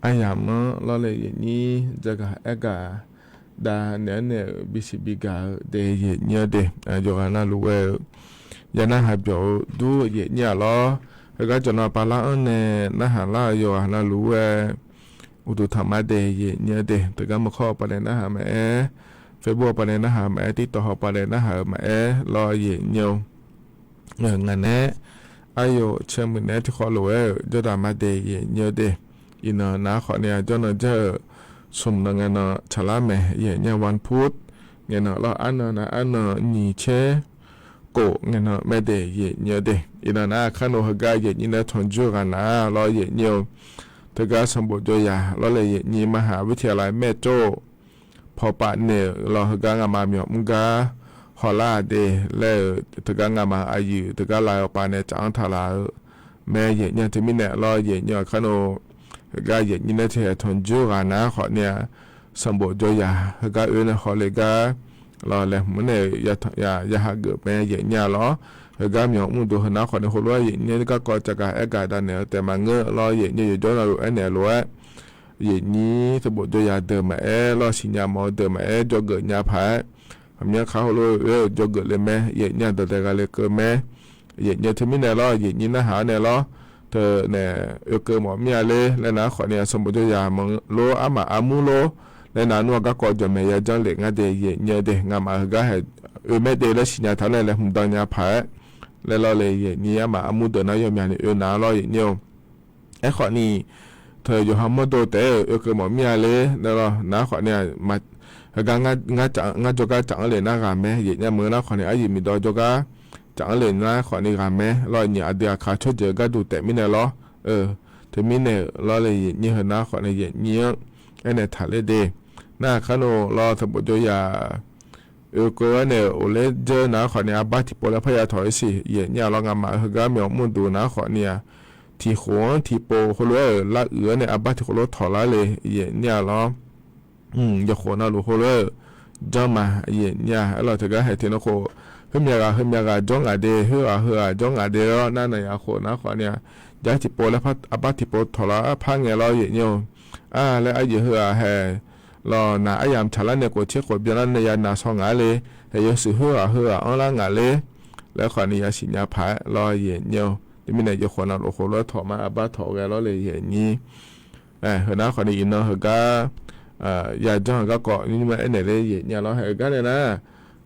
อายามรอเลยอย่างนี้จะก็เอกาดาเนี่ยบิสิบิกาเดยเนี่ยเดจงน่ารู้ว่ายาน่าหาเบียวดูเนี่ยรอแล้วก็จะนอนปลาเนี่ยน่าหาล่าอยู่น่ารู้ว่าอุตุธรรมะเดยเนี่ยเดแต่ก็มาข้อประเด็นน่าหาแม่เฟซบุ๊กประเด็นน่าหาแม่ที่ต่อประเด็นน่าหาแม่รอเนี่ยงานนี้อายุเชื่อมือเนี่ยที่ขอรู้ว่าจะทำมาเดียเนี่ยเดอินน้าขอเนี่ยจนจะสมดังเงินฉลาดแม่เนี่ยวันพุธเงินเราอันนี่เชโกเงินไม่เดียเนี่ยเดอินน้าขันโอฮกายเนี่ยทนจูกันนะเราเนี่ยถึงการสมบูรณ์ตัวยาเราเลยเนี่ยมหาวิทยาลัยแม่โจ้พอปะเนี่ยเราฮกางามาเมียมุกาฮอลาเดแล้วถึงการงามาอายุถึงการลายออกไปเนี่ยจังทาราแม่เนี่ยที่มีเนี่ยรอเนี่ยขันโอก็อย่างนี้นะที่ทนจูกันนะขอเนี่ยสมบูรณ์ตัวยาก็เนี่ยขอเลยก็รอเลยมันเนี่ยอย่าหาเกิดแม่อย่างเนี่ยหรอก็มีมุดดูนะขอเนี่ยคนว่าอย่างนี้ก็ก่อจากการกาดันเนี่ยแต่มาเงื้อรออย่างนี้อยู่จนเราเนี่ยรู้ว่าอย่างนี้สมบูรณ์ตัวยาเดิมมารอสิญญามอเดิมมาจะเกิดยาผาคำนี้เขารู้จะเกิดเลยแม่อย่างนี้แต่ก็เลยเกิดแม่อย่างนี้ที่มีเนี่ยรออย่างนี้นะหาเนี่ยรอเธอเนี่ยเกิดหมอเมียเลยแล้วนะขอเนี่ยสมบูรณ์ตัวยามึงโลอามาอามูโลแล้วนะนัวก็ก่อจะไม่ยาจังเล็กงั้นเดียเนี่ยเดงามาก็ให้ไม่เดแล้วสิญญาทำอะไรหุ่นตอนยาผาแล้วเราเลยอย่างนี้มาอามูเดินนายมีอะไรน้าเราอย่างนี้ไอ้ขอนี่เธออยู่ฮัมโมโตเตเกิดหมอเมียเลยแล้วเราน้าขอเนี่ยมางาจก้าจังเลยนะกาแม่อย่างนี้มือน้าขอเนี่ยอายุมีดอจก้าจังเลยนะขอนี่กาแม่เราเนี่ยเดียขาชดเจอก็ดูแต่ไม่เนี่ยหรอถึงไม่เนี่ยเราเลยอย่างนี้น้าขอเนี่ยอย่างนี้ไอ้เนี่ยถ่ายเลยเดหน้าขนมเราสมบูรณ์ตัวยาก็เนี่ยโอเลเจอนะขอเนี่ยบัตรที่ปลพยาถอยสิอย่างนี้เรางามาก็มีมุนดูนะขอเนี่ยที่หัวที่โปคนรู้ละเนี่ยบัตรที่คนรู้ถอดละเลยอย่างนี้เราอย่าขอนะลูกคนรู้จอมาอย่างนี้เราถึงก็ให้ที่นักโคเฮียกาจงอาเดเฮียจงอาเดแล้วนั่นเนี่ยขอนะขอเนี่ยย้ายที่โปแล้วบัตรที่โปถอดละพังเงี้ยเราอย่างนี้แล้วไอ้เหี้ยให้รอหน้าอายามชาลันเนี่ยกูเช็คคนเบียร์นั่นเนี่ยหน้าซองงาเลยแต่ยังสื่อเฮืออันละงาเลยแล้วขอนี่ยาสิญญาผารอเย็นเดียวที่มีเนี่ยจะคนเอาโคแล้วถอมาอาบ้าถอกันแล้วเลยเย็นนี้เฮ้ยนะขอนี่อินเนาะเฮ้ยก็ยาจ้องก็เกาะนี่มันไอ้เนี่ยเลยเย็นเนี่ยเราเฮ้ยก็เนี่ยนะ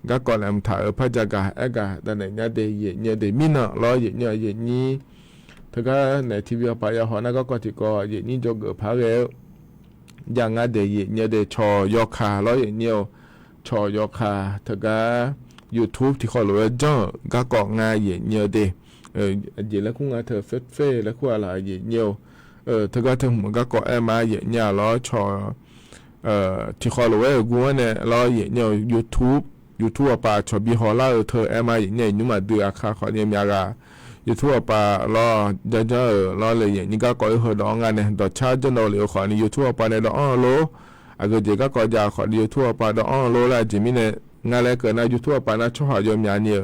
ก็ก่อนแอมถ่ายพระจักรเอกาแต่เนี่ยเนี่ยเดียเย็นเนี่ยเดียมินะรอเย็นเนี่ยเย็นนี้เธอก็ในทีวีไปยาหอนะก็ที่ก็เย็นนี้จะเกิดพาเร็วยังไงเดี๋ยวเนี่ยเดี๋ยวชอยอคาแล้วอย่างเนี้ยชอยอคาถ้าก็ YouTube ที่เขาเรียกว่าจ้องก็เกาะงานอย่างเนี้ยเดี๋ยวแล้วคุณงานเธอเฟ่แล้วคุณอะไรอย่างเนี้ยถ้าก็เธอเหมือนก็เกาะมาอย่างเนี้ยแล้วชอที่เขาเรียกว่ากูเนี่ยแล้วอย่างเนี้ย YouTube ป่ะชอบบีฮอลล่าเธอมาอย่างเนี้ยนุ่มมาดูอาคาเขาเนี่ยมีอะไรยูทูบป่ะล้อจะล้อเลยอย่างนี้ก็ก่อยหัวดองกันเนี่ยดอชาร์จเราเลยขอนี่ยูทูบป่ะเนี่ยดอโลอาก็เจ๊ก็ก่อยาขอยูทูบป่ะดอโลแล้วจิมิเนี่ยงานอะไรเกิดนะยูทูบป่ะนะช่วยหายอมยาเนี่ย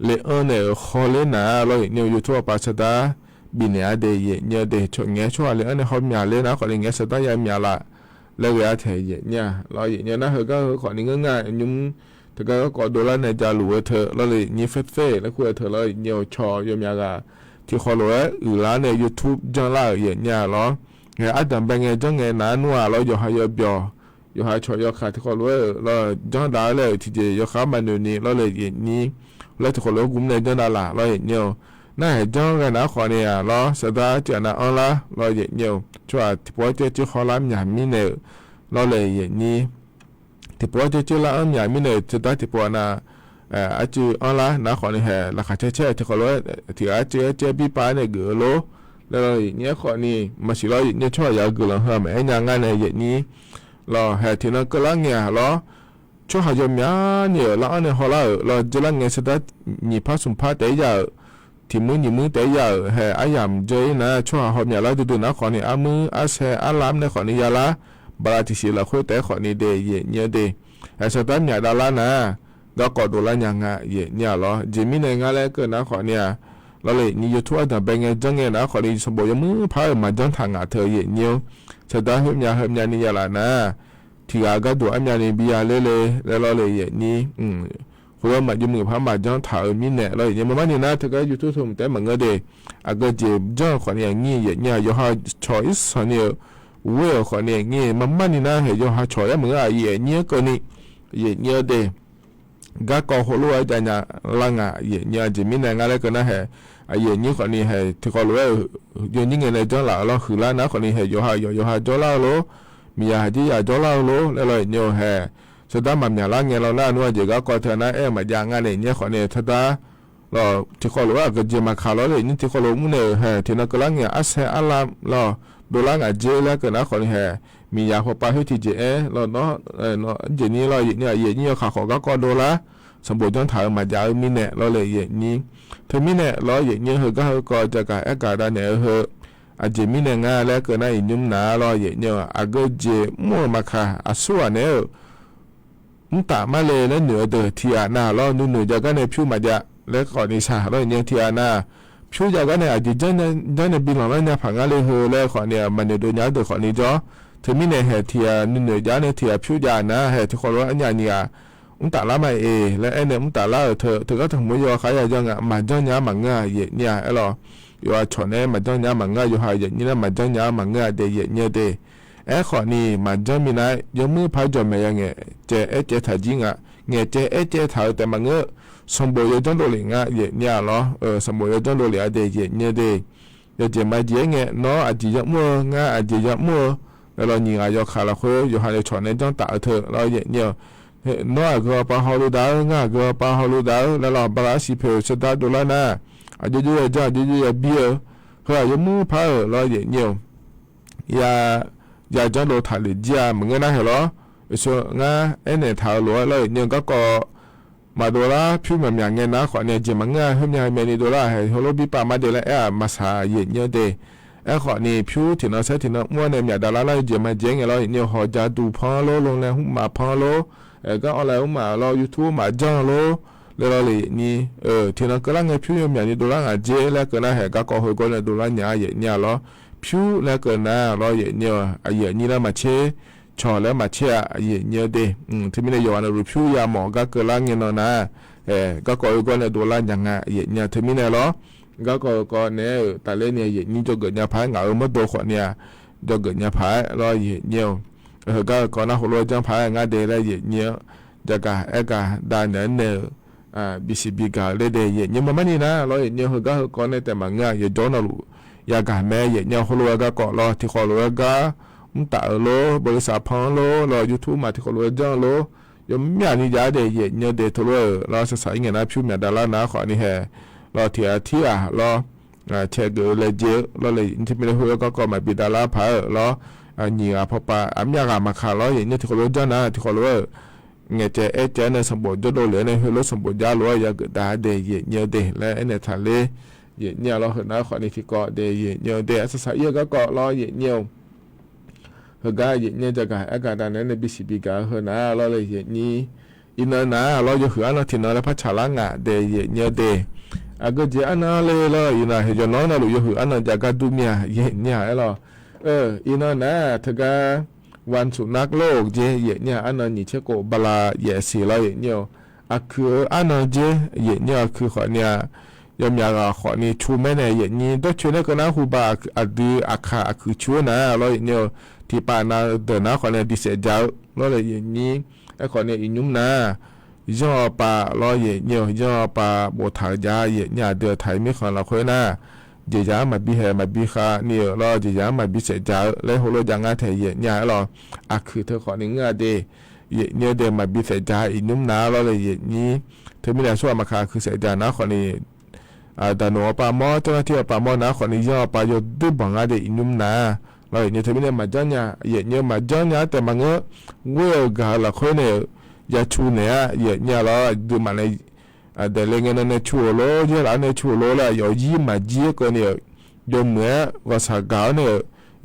เลยเนี่ยขอเลยนะเราเนี่ยยูทูบป่ะสุดาบินเนี่ยเดี๋ยวเนี่ยเดี๋ยวช่วยเงี้ยช่วยเลยเนี่ยเขามีอะไรนะขอเลยเงี้ยสุดายามีอะไรแล้วก็เทียเนี่ยเราอย่างนั้นเธอก็ขอนี่ง่ายๆยุ่งแต่ก็ก่อโดนแล้วในจาหลัวเธอแล้วเลยนี่เฟ่แล้วคุยเธอแล้วเนี่ยชอยมยากาที่เขาเลยร้านใน YouTube จังล่าอย่างเนี่ยหรอไงอาจารย์เป็นไงจังไงนั้นว่าเราอยู่หายเบียวอยู่หายชอยขาที่เขาเลยเราจังได้เลยที่จะยกขามันนี่เราเลยอย่างนี้แล้วที่เขาเลยกุ้มในจังได้ละเราอย่างเนี่ยน่าจังกันนะขอเนี่ยเราสุดท้ายจะน่าอันละเราอย่างเนี่ยช่วยที่พอจะที่เขาล้ำอย่างนี้เนี่ยเราเลยอย่างนี้ที่พอจะละอันอย่างนี้เนี่ยจะได้ที่พอนะอาจจะอันละนะขอนี่แหละราคาเช่ที่เขาเลยที่อาจจะบีปาเนี่ยเกลือแล้วอย่างนี้ขอนี่มาสิเราอย่างนี้ช่วยยาเกลือเหรอแม่ยังไงเนี่ยอย่างนี้เราแห่ที่นั่นก็ละเนี่ยเราช่วยหายมีเนี่ยละอันเนี่ยเขาเราจะละเนี่ยสุดท้ายมีพัสดุพัดแต่ยาที่มือแต่ยาแห่อายามเจนะช่วยหายมีละดูนะขอนี่มืออาเซอาลามเนี่ยขอนี่ยาละบาราติสิละคุยแต่ขอนี่เดย์เนี่ยเดย์ไอ้สุดท้ายเนี่ยดารานะก็กอดดูแลยังไงเนี่ยหรอจิมิเนี่ยงานอะไรก็นะขอเนี่ย แล้วเลยนี่ยูทูบแต่เป็นไงจังไงนะขอดีสมบูรณ์มือพายมาจังทางเธอเย็นเนียวจะได้เฮียนี่อย่าละนะที่อาก็ดูอันยานี่บียาเล่แล้วเราเลยเย็นนี้เพราะว่ามาอยู่มือพามาจังถ่ายมีเนี่ยเราอย่างมันนี่นะเธอก็ยูทูบทุ่มแต่มันก็เดอาก็เจ็บจังขอเนี่ยงี้เย็นเนี่ยยูฮาชอยส์เนี่ยเวลขอเนี่ยงี้มันนี่นะเฮียยูฮาชอยมืออ่ะเย็นเนี่ยก็นี่เย็นเนี่ยเดก็ก็หัวรู้ไอ้เนี่ยลังอ่ะเย็นเนี่ยจะมีเนี่ยอะไรก็นะเฮเย็นนี้ขอนี่เฮที่เขารู้ว่าเย็นนี้เงินในจังหล่ะเราคือแล้วนะขอนี่เฮยูฮาจังหล่ะโลมียาที่ยาจ้าเล่าโลแล้วเลยเนี่ยแห่สุดท้ายมันอย่างละเงี้ยเราหน้านู้นจะก็ก่อเธอนะมาอย่างงั้นเนี่ยขอเนี่ยสุดท้ายเราที่เขารู้ว่าก็จะมาข่าวเราเลยนี่ที่เขารู้มุ่งเนี่ยแห่ที่นักละเงี้ยอาเซอาลามเราดูละเงี้ยเจแล้วก็นะขอเนี่ยแห่มียาพอไปให้ที่เจเราเนาะเจนี่เราเนี่ยข่าวของก็ดูละสมบูรณ์ต้องถ่ายมาจากมีเนี่ยเราเลยอย่างนี้เธอมีเนี่ยเราอย่างนี้ก็จะการอากาศเนี่ยอาจจะมีเนี่ยงาแล้วก็น่ายุ่งหนาเราเนี่ยอาก็จะมั่วมาค่ะอาส่วนเนี่ยมุตามาเลยแล้วเหนือเดือดที่หน้าเราหนูจะก็ในผิวมาจะแล้วก่อนนี้ชาเราเนี่ยที่หน้าผิวจะก็เนี่ยอาจจะจันบินหลังแล้วเนี่ยผังอะไรแล้วก่อนเนี่ยมันเนี่ยโดนย้ายเดือดก่อนนี้จ้ะถึงมีเนี่ยเหตุที่หนูจะเนี่ยที่ผิวจะนะเหตุที่คนว่าอันนี้เนี่ยมุตาละไม่แล้วไอ้เนี่ยมุตาละเธอก็ถึงไม่ยอมขายยังอ่ะมันจังเนี่ยมันง่ายเนี่ยไอ้เราอยู่ว่าชนเนี่ยมันจังเนี่ยมันง่ายอยู่หายอย่างนี้นะมันจังเนี่ยมันง่ายเดียเนี่ยเดขอนี่มันจังมีนะยังมือพายจอมไม่ยังเงี้ยเจถ่ายจริงอ่ะเงี้ยเจถ่ายแต่มันเงี้ยสมบูรณ์จังโดเลยง่ายเนี่ยเหรอสมบูรณ์จังโดเลยเดียเนี่ยเดเจมาเจียเงี้ยเนาะอาจจะยังมัวง่ายอาจจะยังมัวแล้วเรายิงอายุขาละคุยอยู่หายชนเนี่ยจังตาเธอเราเนี่ยน้อยก็ปะฮาลูดาวง่ายก็ปะฮาลูดาวแล้วเราบาราสิเพลสตาร์ดูแลนะอาจจะอยู่จ้าจะอยู่เบียเฮ้ยยังมือพายเราเนี่ยอย่าจังโดถ่ายเลยจ้ามึงก็น่าเห็นหรอส่วนง่าเนี่ยถ่ายหลัวเราเนี่ยก็มาดูละผิวมันอย่างเงี้ยนะขอเนี่ยจะมันง่ายให้ยังไม่ได้ดูละให้เราบีปามาเดี๋ยวแล้วมาสาเนี่ยเดขอนี่ผิวที่เราใช้ที่เราม้วนเนี่ยอย่าดาราเราจะมาเจ๊งเราเนี่ยหอจะดูพอโลลงแล้วมาพอโลก็อะไรมาเรา YouTube มาจังโลแล้วเราเลยนี่ที่นั่นก็ร่างเงี้ยผิวอย่างนี้ดูร่างเจแล้วก็น่าเห็นก็หัวก็เนี่ยดูร่างเนี่ยเราผิวแล้วก็น่าเราเนี่ยนี่แล้วมาเชชอแล้วมาเชเนี่ยเดที่ไม่ได้ย้อนเราผิวยาหมอก็ร่างเงี้ยนะก็หัวก็เนี่ยดูร่างอย่างเนี่ยที่ไม่ได้หรอก็เนี่ยแต่เล่นเนี่ยนี่จะเกิดเนี่ยพายเหงาเมื่อตัวขวดเนี่ยจะเกิดเนี่ยพายเราเนี่ยก็น่าหัวเราจังพายงาเดแล้วเนี่ยจะก็ได้เนี่ยบิสิบิกาเลเดยเนี่ยมันนี่นะเราเนี่ยก็เนี่ยแต่มันง่ายจอนลูยากาแม่เนี่ยหัวเราก็รอที่หัวเราก็มุตาโลบริษัทพังโลรอ YouTube มาที่หัวเราจังโลยมมีอันนี้ยาเดยเนี่ยเดทโลเราศึกษาอย่างนั้นผิวเนี่ยดารานะขอนี่แห่เราเที่ยเราเช็คเลยเจเราเลยที่ไม่ได้หัวก็มาบิดาราพายเรานี่พอปะอันยากมาขาเราอย่างนี้ที่หัวเราจังนะที่หัวเราเงี้ยเจเนี่ยสมบูรณ์จะโดนเหลือในหัวสมบูรณ์ยาล้วยยาเกิดได้เดยเนี่ยเดและเนี่ยทะเลเนี่ยเราเห็นนะขอในที่เกาะเดยเนี่ยเดสสายก็เกาะเราเนี่ยเฮ้ยก็เนี่ยจะกันอากาศด้านนั้นในบิสิบิกาเห็นนะเราเลยนี่อินนะเราอยู่หัวเราที่นั่นแล้วพัชรังอ่ะเดยเนี่ยเดก็จะอันนั้นเลยเราอินนะเห็นน้องเราอยู่หัวอันนั้นจะกันดูเมียเนี่ยเราอินนะถ้าก็วันสุนัขโลกเจเนี่ยอันนั้นนี่เช็คบลาสีเราเนี่ยคืออันนั้นเจเนี่ยคือขอเนี่ยยามยาขอนี่ชูแม่เนี่ยนี่ต้องชูเนี่ยก็น่าหูบาดูอาคาคือชูนะเราเนี่ยที่ป่านาเดินนะขอเนี่ยดิเสจาเราเลยนี่ไอ้ขอเนี่ยอินุ่มนะย่อป่าเราเนี่ยย่อป่าบทายาเนี่ยเดือดไทยไม่ขอเราคุยนะเจียมาบีเฮมาบีขาเนี่ยเราเจียมาบีเสจาแล้วหัวเราจังงาเทียเนี่ยเราคือเธอขอหนึ่งเดเนี่ยเดมาบีเสจาอินุ่มนาเราเลยนี่เธอไม่ได้ช่วยมาขาคือเสจานะขอนี่แต่หนูป่ามอเจ้าหน้าที่ป่ามอนะขอนี่ย่อป่าโยดุบังอาเดอินุ่มนาเราเนี่ยเธอไม่ได้มาจังเนี่ยมาจังเนี่ยแต่มันก็เวลกาละคนเนี่ยยาชูเนี่ยเนี่ยเราดูมาในแต่เรื่องนั้นในชัวโลเยอะแล้วในชัวโลละ有一嘛几个呢有么我啥搞呢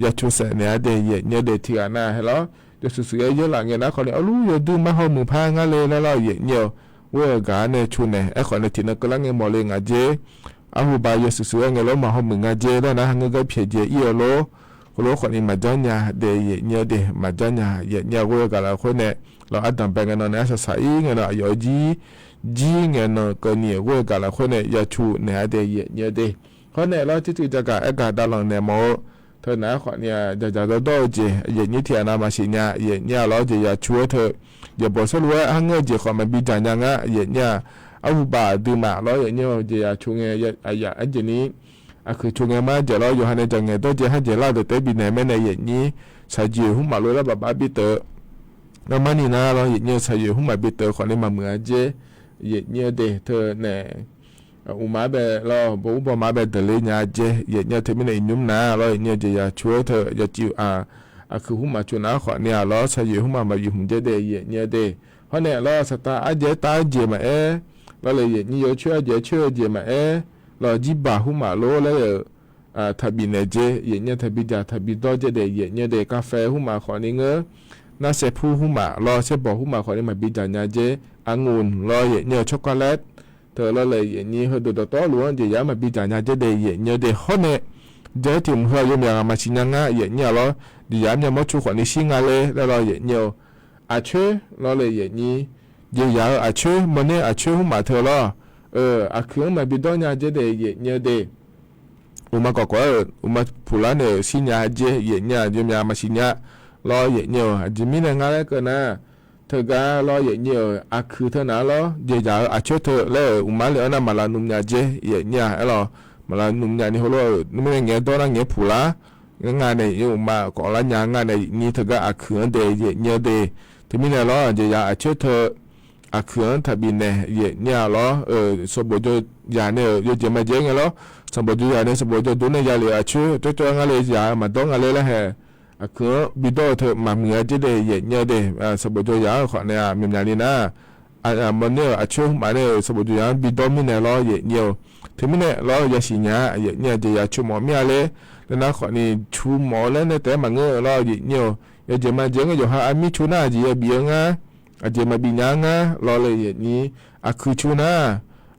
要出生呢的也的天呐係咯就是屬於一兩嘅นะ佢哋รู้有ดูมาเขามือพางอะไรแล้วเราเนี่ยว่าการเนี่ยชุนเนี่ยไอ้คนเนี่ยที่นั่นก็ลังเงี้ยมอเลยงาเจ อาหูบายสุๆไงล้อมาหอมมึงอาเจแล้วนะงั้นก็เพียเจอีโลคนรู้คนนี้มาจ้างยาเดียเนี่ยเดมาจ้างยาเนี่ยกูก็แล้วคนเนี่ยเราอัดดับเป็นกันนะสสายเงินอ่ะอยู่จีเงินก็เนี่ยกูก็แล้วคนเนี่ยยาชูเนี่ยเดียเนี่ยเดคนเนี่ยเราที่จะการดาลงเนี่ยมอเธอหน้าคนเนี่ยจะต้องเจเนี่ยที่นามาสิเนี่ยเราจะยาชูเธออย่าบอกสักว่าฮังเงินเจความมันบิจารณ์งะเนี่ยอาหูบาดูมาเราเนี่ยจะยาชูเนี่ยอันนี้คือช่วงมาเจเราอยู่หันในจังเงตัวเจให้เจเราเด็ดบินไหนไม่ในอย่างนี้ชายจีหุ่มมาลุยแล้วแบบบิเตอร์แล้วมันนี่นะเราอย่างนี้ชายจีหุ่มมาบิเตอร์คนนี้มาเหมือนเจอย่างนี้เดเธอเนี่ยอุมาเบเราบอกมาเบเดเลยเนี่ยเจอย่างนี้เธอไม่ในยุ่มนะเราอย่างนี้จะอยากช่วยเธออยากจิวคือหุ่มมาชวนนะคนเนี่ยเราชายจีหุ่มมาอยู่หุ่มเจเดอย่างนี้เดเพราะเนี่ยเราสตาร์เจตาเจมาเราเลยอย่างนี้ช่วยเจมาเราจีบาหุมาโลเลยทับบินเจเนี่ยทับบิจาทับบิดอเจเดเนี่ยเดกาแฟหุมาขอนี้เงอน่าเสพูหุมาเราเสบอกหุมาขอนี้มาบิจาเนี่ยเจองุ่นเราเนี่ยช็อกโกแลตเธอเราเลยเนี่ยเฮดูตัวล้วนจะย้ายมาบิจาเนี่ยเจเดเนี่ยเดฮอนเนี่ยเจถึงเฮยมีอะไรมาชิญงะเนี่ยเราดิย้ายเนี่ยมาชูขวัญนิชิงาเลยแล้วเราเนี่ยอาเชเราเลยเนี่ยเดี๋ยวอาเชมันเนี่ยอาเชหุมาเธอเราคือมาบิดอนยาเจเดเนี่ยเดอุมาก็อุมาพูลาเนี่ยสิญาเจเนี่ยยมยามาสิญารอเนี่ยจิมินงาเลก็นะเธอก็รอเนี่ยคือเธอนะรอเดี๋ยวอาช่วยเธอแล้วอุมาเลยนะมาลานุมยาเจเนี่ยเออมาลานุมยานี่เขาเลยนุ่มเนี่ยตัวนั้นเนี่ยพูลางานเนี่ยอุมาก็ละยางานเนี่ยนี่เธอก็คือเดเนี่ยเดที่มินรอเดี๋ยวอาช่วยเธอคือทับบินเนี่ยล้อสมบูรณ์ยาเนี่ยอยู่จะมาเจงเหรอสมบูรณ์ยาเนี่ยสมบูรณ์ดูเนี่ยยาเลยชื่อตัวงานเลยยามาต้องอะไรละเหรอคือบิดเธอมาเมื่อจะได้เนี่ยเดสมบูรณ์ยาขอเนี่ยมีอะไรนะมันเนี่ยชื่อมาเนี่ยสมบูรณ์ยาบิดมีเนี่ยล้อเนี่ยถึงมีเนี่ยล้อยาสิญาเนี่ยจะยาชูหมอมีอะไรแล้วนะขอนี่ชูหมอแล้วเนี่ยแต่มาเงอล้อเนี่ยอยู่จะมาเจงอยู่หาอามิชูน่าจีเบียงอาจจะมาบิญญางะรอเลยนี้คือชูนะ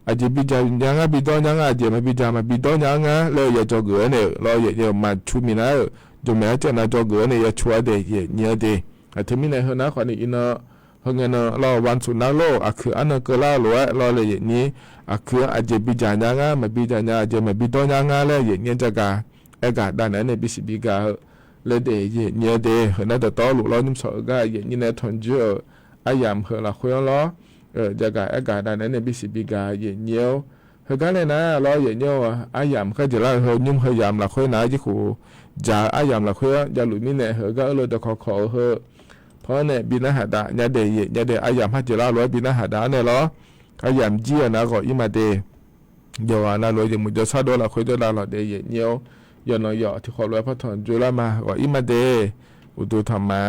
อาจจะบิญญางะบิดอนยังอาจจะมาบิญญามาบิดอนยังเลยอย่าจอเกือเนี่ยรออย่ามาชูมินะจงแม้จะน่าจอเกือเนี่ยอย่าชัวเดย์เนี่ยเดย์ถึงมีในเฮนะขอนี่อินเฮงเนรอวันสุนัขโลคืออันนั้นก็ล่าหลวรอเลยนี้คืออาจจะบิญญายังมาบิญญาอาจจะมาบิดอนยังเลยเนี่ยจะกาด้านนั้นเนี่ยบิสิบิกาเลยเดย์เนี่ยเดย์เฮนะแต่ต่อหลุดเรานิ่มสอกาเนี่ยในทนเจออายามเฮละคุยล้อจะกาด้านนั้นเนี่ยบิสิบิกาเยี่ยวเฮกันเลยนะล้อเยี่ยวอายามเขาจะละเฮยุ่มเฮยามละคุยนะจิคูจะอายามละคุยจะหลุดมิเนี่ยเฮก็เลยจะขอเฮเพราะเนี่ยบินาหาดาเนี่ยเดอายามฮัจจะละร้อยบินาหาดาเนี่ยล้ออายามเจียนะก็อิมาเดเดี๋ยวนะร้อยจะมุจซาโดละคุยจะละหลอดเดเยี่ยวย้อนหยอที่ขอร้อยพระถอนจุลมาก็อิมาเดอุตุธรรมะ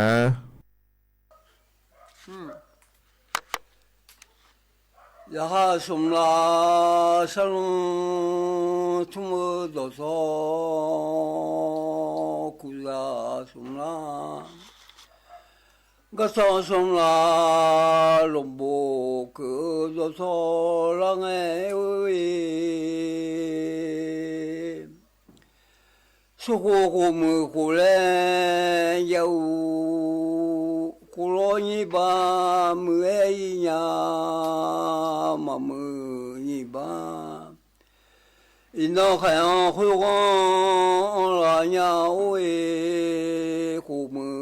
ยาสมลาสังทุมดโสกุลาสมลากษาสมลาลมโบกุดโสลังเอวีสุโขกุมุกุเลยากุโลญิบามือเอียมามือญิบาอินโนขยันคุกอนลาญาเวกุมือ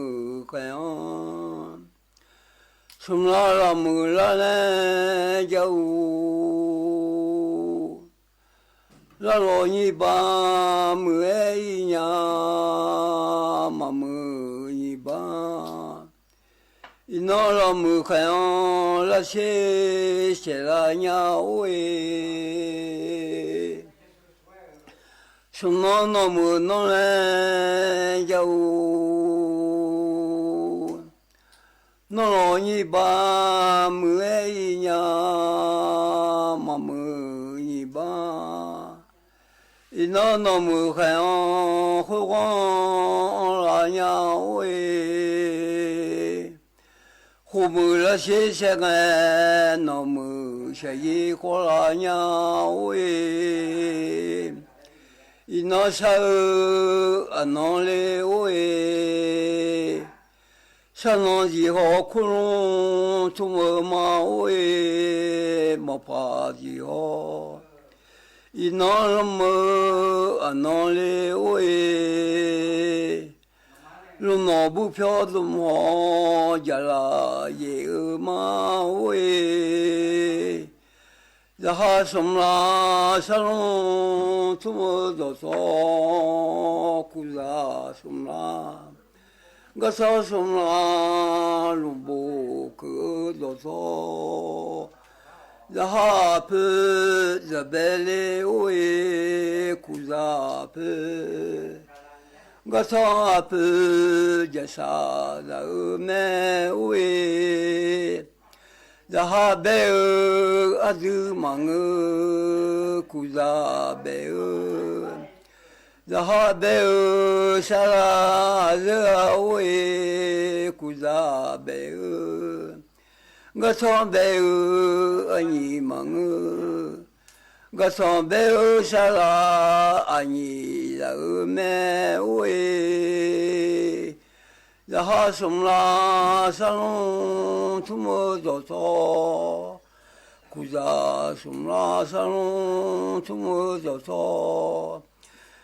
ขยันสมลาลามือลาเลเจ้าลาโลญิบามือเอียมามือญิบาอินอลมือขยันละเชลาญาเวสมนมือนอเลเจ้านอลญิบามือเอียมามือญิบาอินอนมือขยันคุกอนลาญาเวคุมือละเชกันนมือ下一过拉鸟喂，一那啥啊那嘞喂，山上几号窟窿出么马喂，没怕几号，一那么啊那嘞喂。龙脑不飘龙好，家啦也马喂，然后送啦山龙出么多少，苦啦送啦，我少送啦龙不可多少，然后不日白嘞喂，苦啦不。我操不就啥了没喂，然后白儿啊就忙儿，苦啥白儿，然后白儿啥啦热喂，苦啥白儿，我操白儿啊你忙儿。我上白儿下啦，阿尼拉儿没喂，然后送啦山龙出么多少，苦啥送啦山龙出么多少，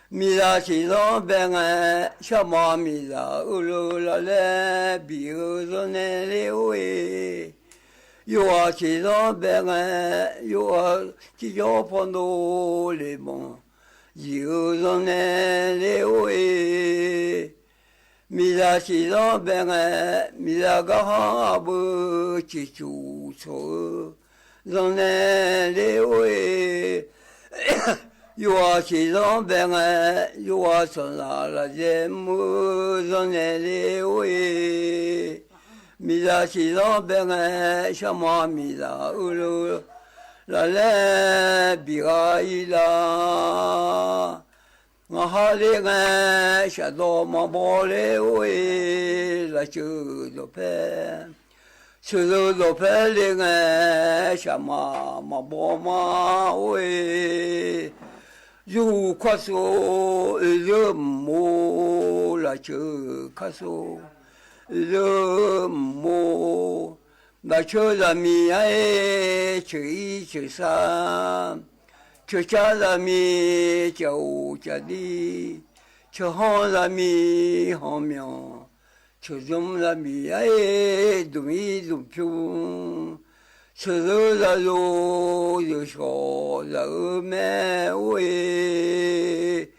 米拉西上白眼，小马米拉欧罗拉来，比欧罗那里喂。有啊，街上白眼，有啊，街角碰到雷蒙，有人来来喂，米拉街上白眼，米拉个行不记住错，人来来喂，有啊，街上白眼，有啊，穿啥了人么，人来来喂。米拉西上白眼，小马米拉欧罗拉来比阿伊拉，我哈里眼下到马包来喂，拉就罗拍，就罗拍里眼下马包马喂，如快速热么拉就快速。热么？那吃了米哎，吃一吃三，吃家了米家屋家里，吃好了米好苗，吃中了米哎，东一东平，吃肉了肉又少了没味，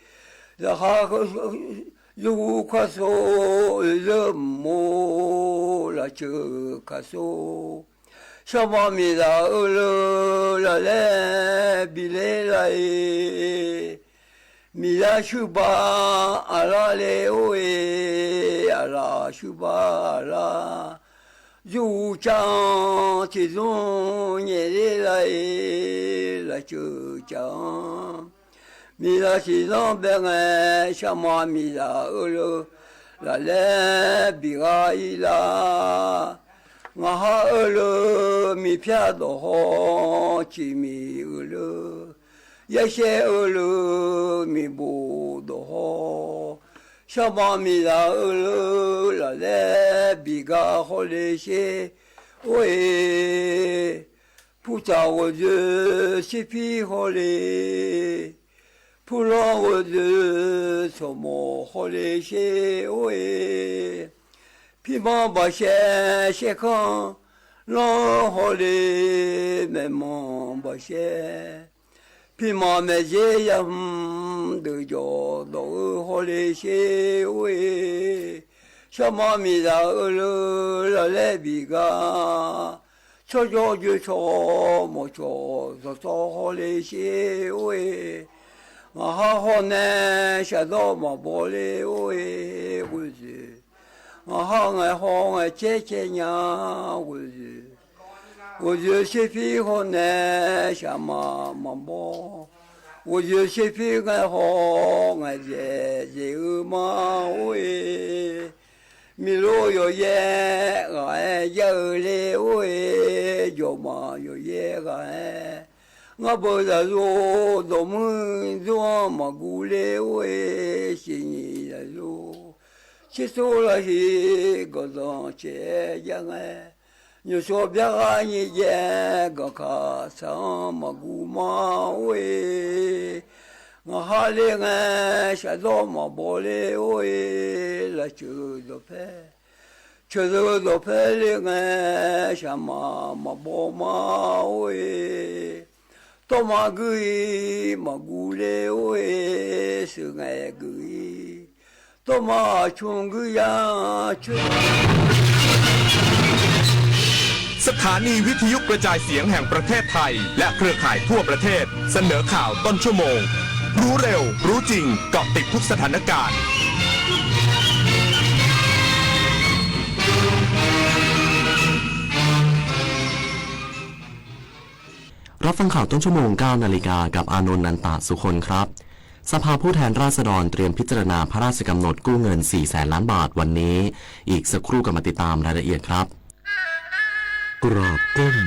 然后。如快速热么了就快速，小猫咪啦饿了啦来比来来，米啦修吧阿拉来喂阿拉修吧阿拉，如讲这种年来来就讲。米拉西上白眼，小马米拉欧罗拉来比阿伊拉，我哈欧罗米偏多好，吉米欧罗，一些欧罗米不多好，小马米拉欧罗拉来比个好那些喂，不找我就是皮好嘞。不让我的什么好的些喂，皮毛把些看，让好的没忙把些，皮毛没这样都叫都好的些喂，小妈咪啦了啦来比个，吵吵就吵，没吵就吵好的些喂。我好好呢，下到马包里喂我是，我好爱姐姐娘我是，我就是皮好呢，下马包，我就是皮爱好爱姐姐嘛喂，米罗有耶爱有嘞喂，有嘛有耶 ga nga bo da zo do mu zo ma gu le we xin ni da zo che so la hi go do che ya nga như số bia như vậy có cả sao mà gu ma ơi ngõ hà lên nghe sẽ do mà bỏ lê ơi là chưa được phê lên nghe sẽ mà bỏ ma ơi tôi mà gửi mà gu lê ơi sự nghe gửi tôi mà chung gửi ya chungสถานีวิทยุกระจายเสียงแห่งประเทศไทยและเครือข่ายทั่วประเทศเสนอข่าวต้นชั่วโมงรู้เร็วรู้จริงเกาะติดทุกสถานการณ์รับฟังข่าวต้นชั่วโมง 9 นาฬิกากับอานนท์นันตะสุคนครับสภาผู้แทนราษฎรเตรียมพิจารณาพระราชกำหนดกู้เงิน 400,000 ล้านบาทวันนี้อีกสักครู่กลับมาติดตามรายละเอียดครับกราบก้ม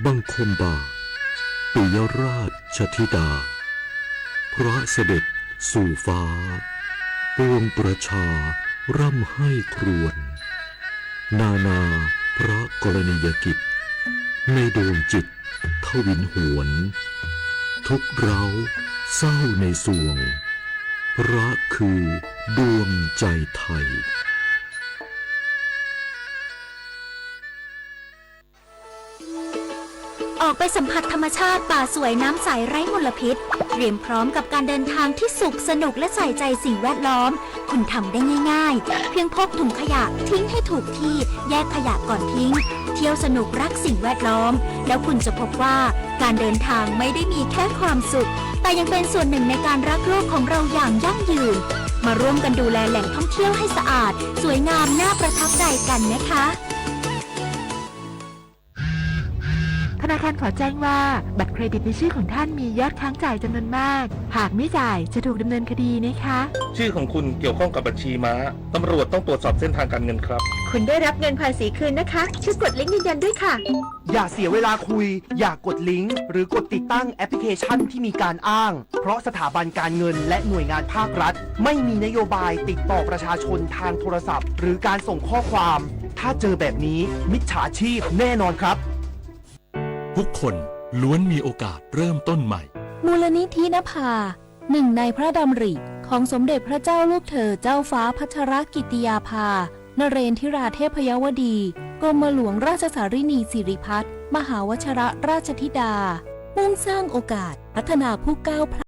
บังคมบาทปิยราชธิดาพระเสด็จสู่ฟ้าปวงประชาร่ำให้ครวญนานาพระกรณียกิจในดวงจิตทวินหวนทุกเร้าเศร้าในสวงพระคือดวงใจไทยออกไปสัมผัสธรรมชาติป่าสวยน้ำใสไร้มลพิษเตรียมพร้อมกับการเดินทางที่สุขสนุกและใส่ใจสิ่งแวดล้อมคุณทำได้ง่ายๆเพียงพกถุงขยะทิ้งให้ถูกที่แยกขยะก่อนทิ้งเที่ยวสนุกรักสิ่งแวดล้อมแล้วคุณจะพบว่าการเดินทางไม่ได้มีแค่ความสุขแต่ยังเป็นส่วนหนึ่งในการรักโลกของเราอย่างยั่งยืนมาร่วมกันดูแลแหล่งท่องเที่ยวให้สะอาดสวยงามน่าประทับใจกันนะคะธนาคารขอแจ้งว่าบัตรเครดิตในชื่อของท่านมียอดค้างจ่ายจำนวนมากหากไม่จ่ายจะถูกดำเนินคดีนะคะชื่อของคุณเกี่ยวข้องกับบัญชีม้าตำรวจต้องตรวจสอบเส้นทางการเงินครับคุณได้รับเงินภาษีคืนนะคะช่วยกดลิงก์ยืนยันด้วยค่ะอย่าเสียเวลาคุยอย่ากดลิงก์หรือกดติดตั้งแอปพลิเคชันที่มีการอ้างเพราะสถาบันการเงินและหน่วยงานภาครัฐไม่มีนโยบายติดต่อประชาชนทางโทรศัพท์หรือการส่งข้อความถ้าเจอแบบนี้มิจฉาชีพแน่นอนครับทุกคนล้วนมีโอกาสเริ่มต้นใหม่มูลนิธินภาหนึ่งในพระดำริของสมเด็จพระเจ้าลูกเธอเจ้าฟ้าพัชรกิติยาภานเรนทิราเทพยวดีกรมหลวงราชสารินีสิริพัฒน์มหาวชรราชธิดามุ่งสร้างโอกาสพัฒนาผู้ก้าว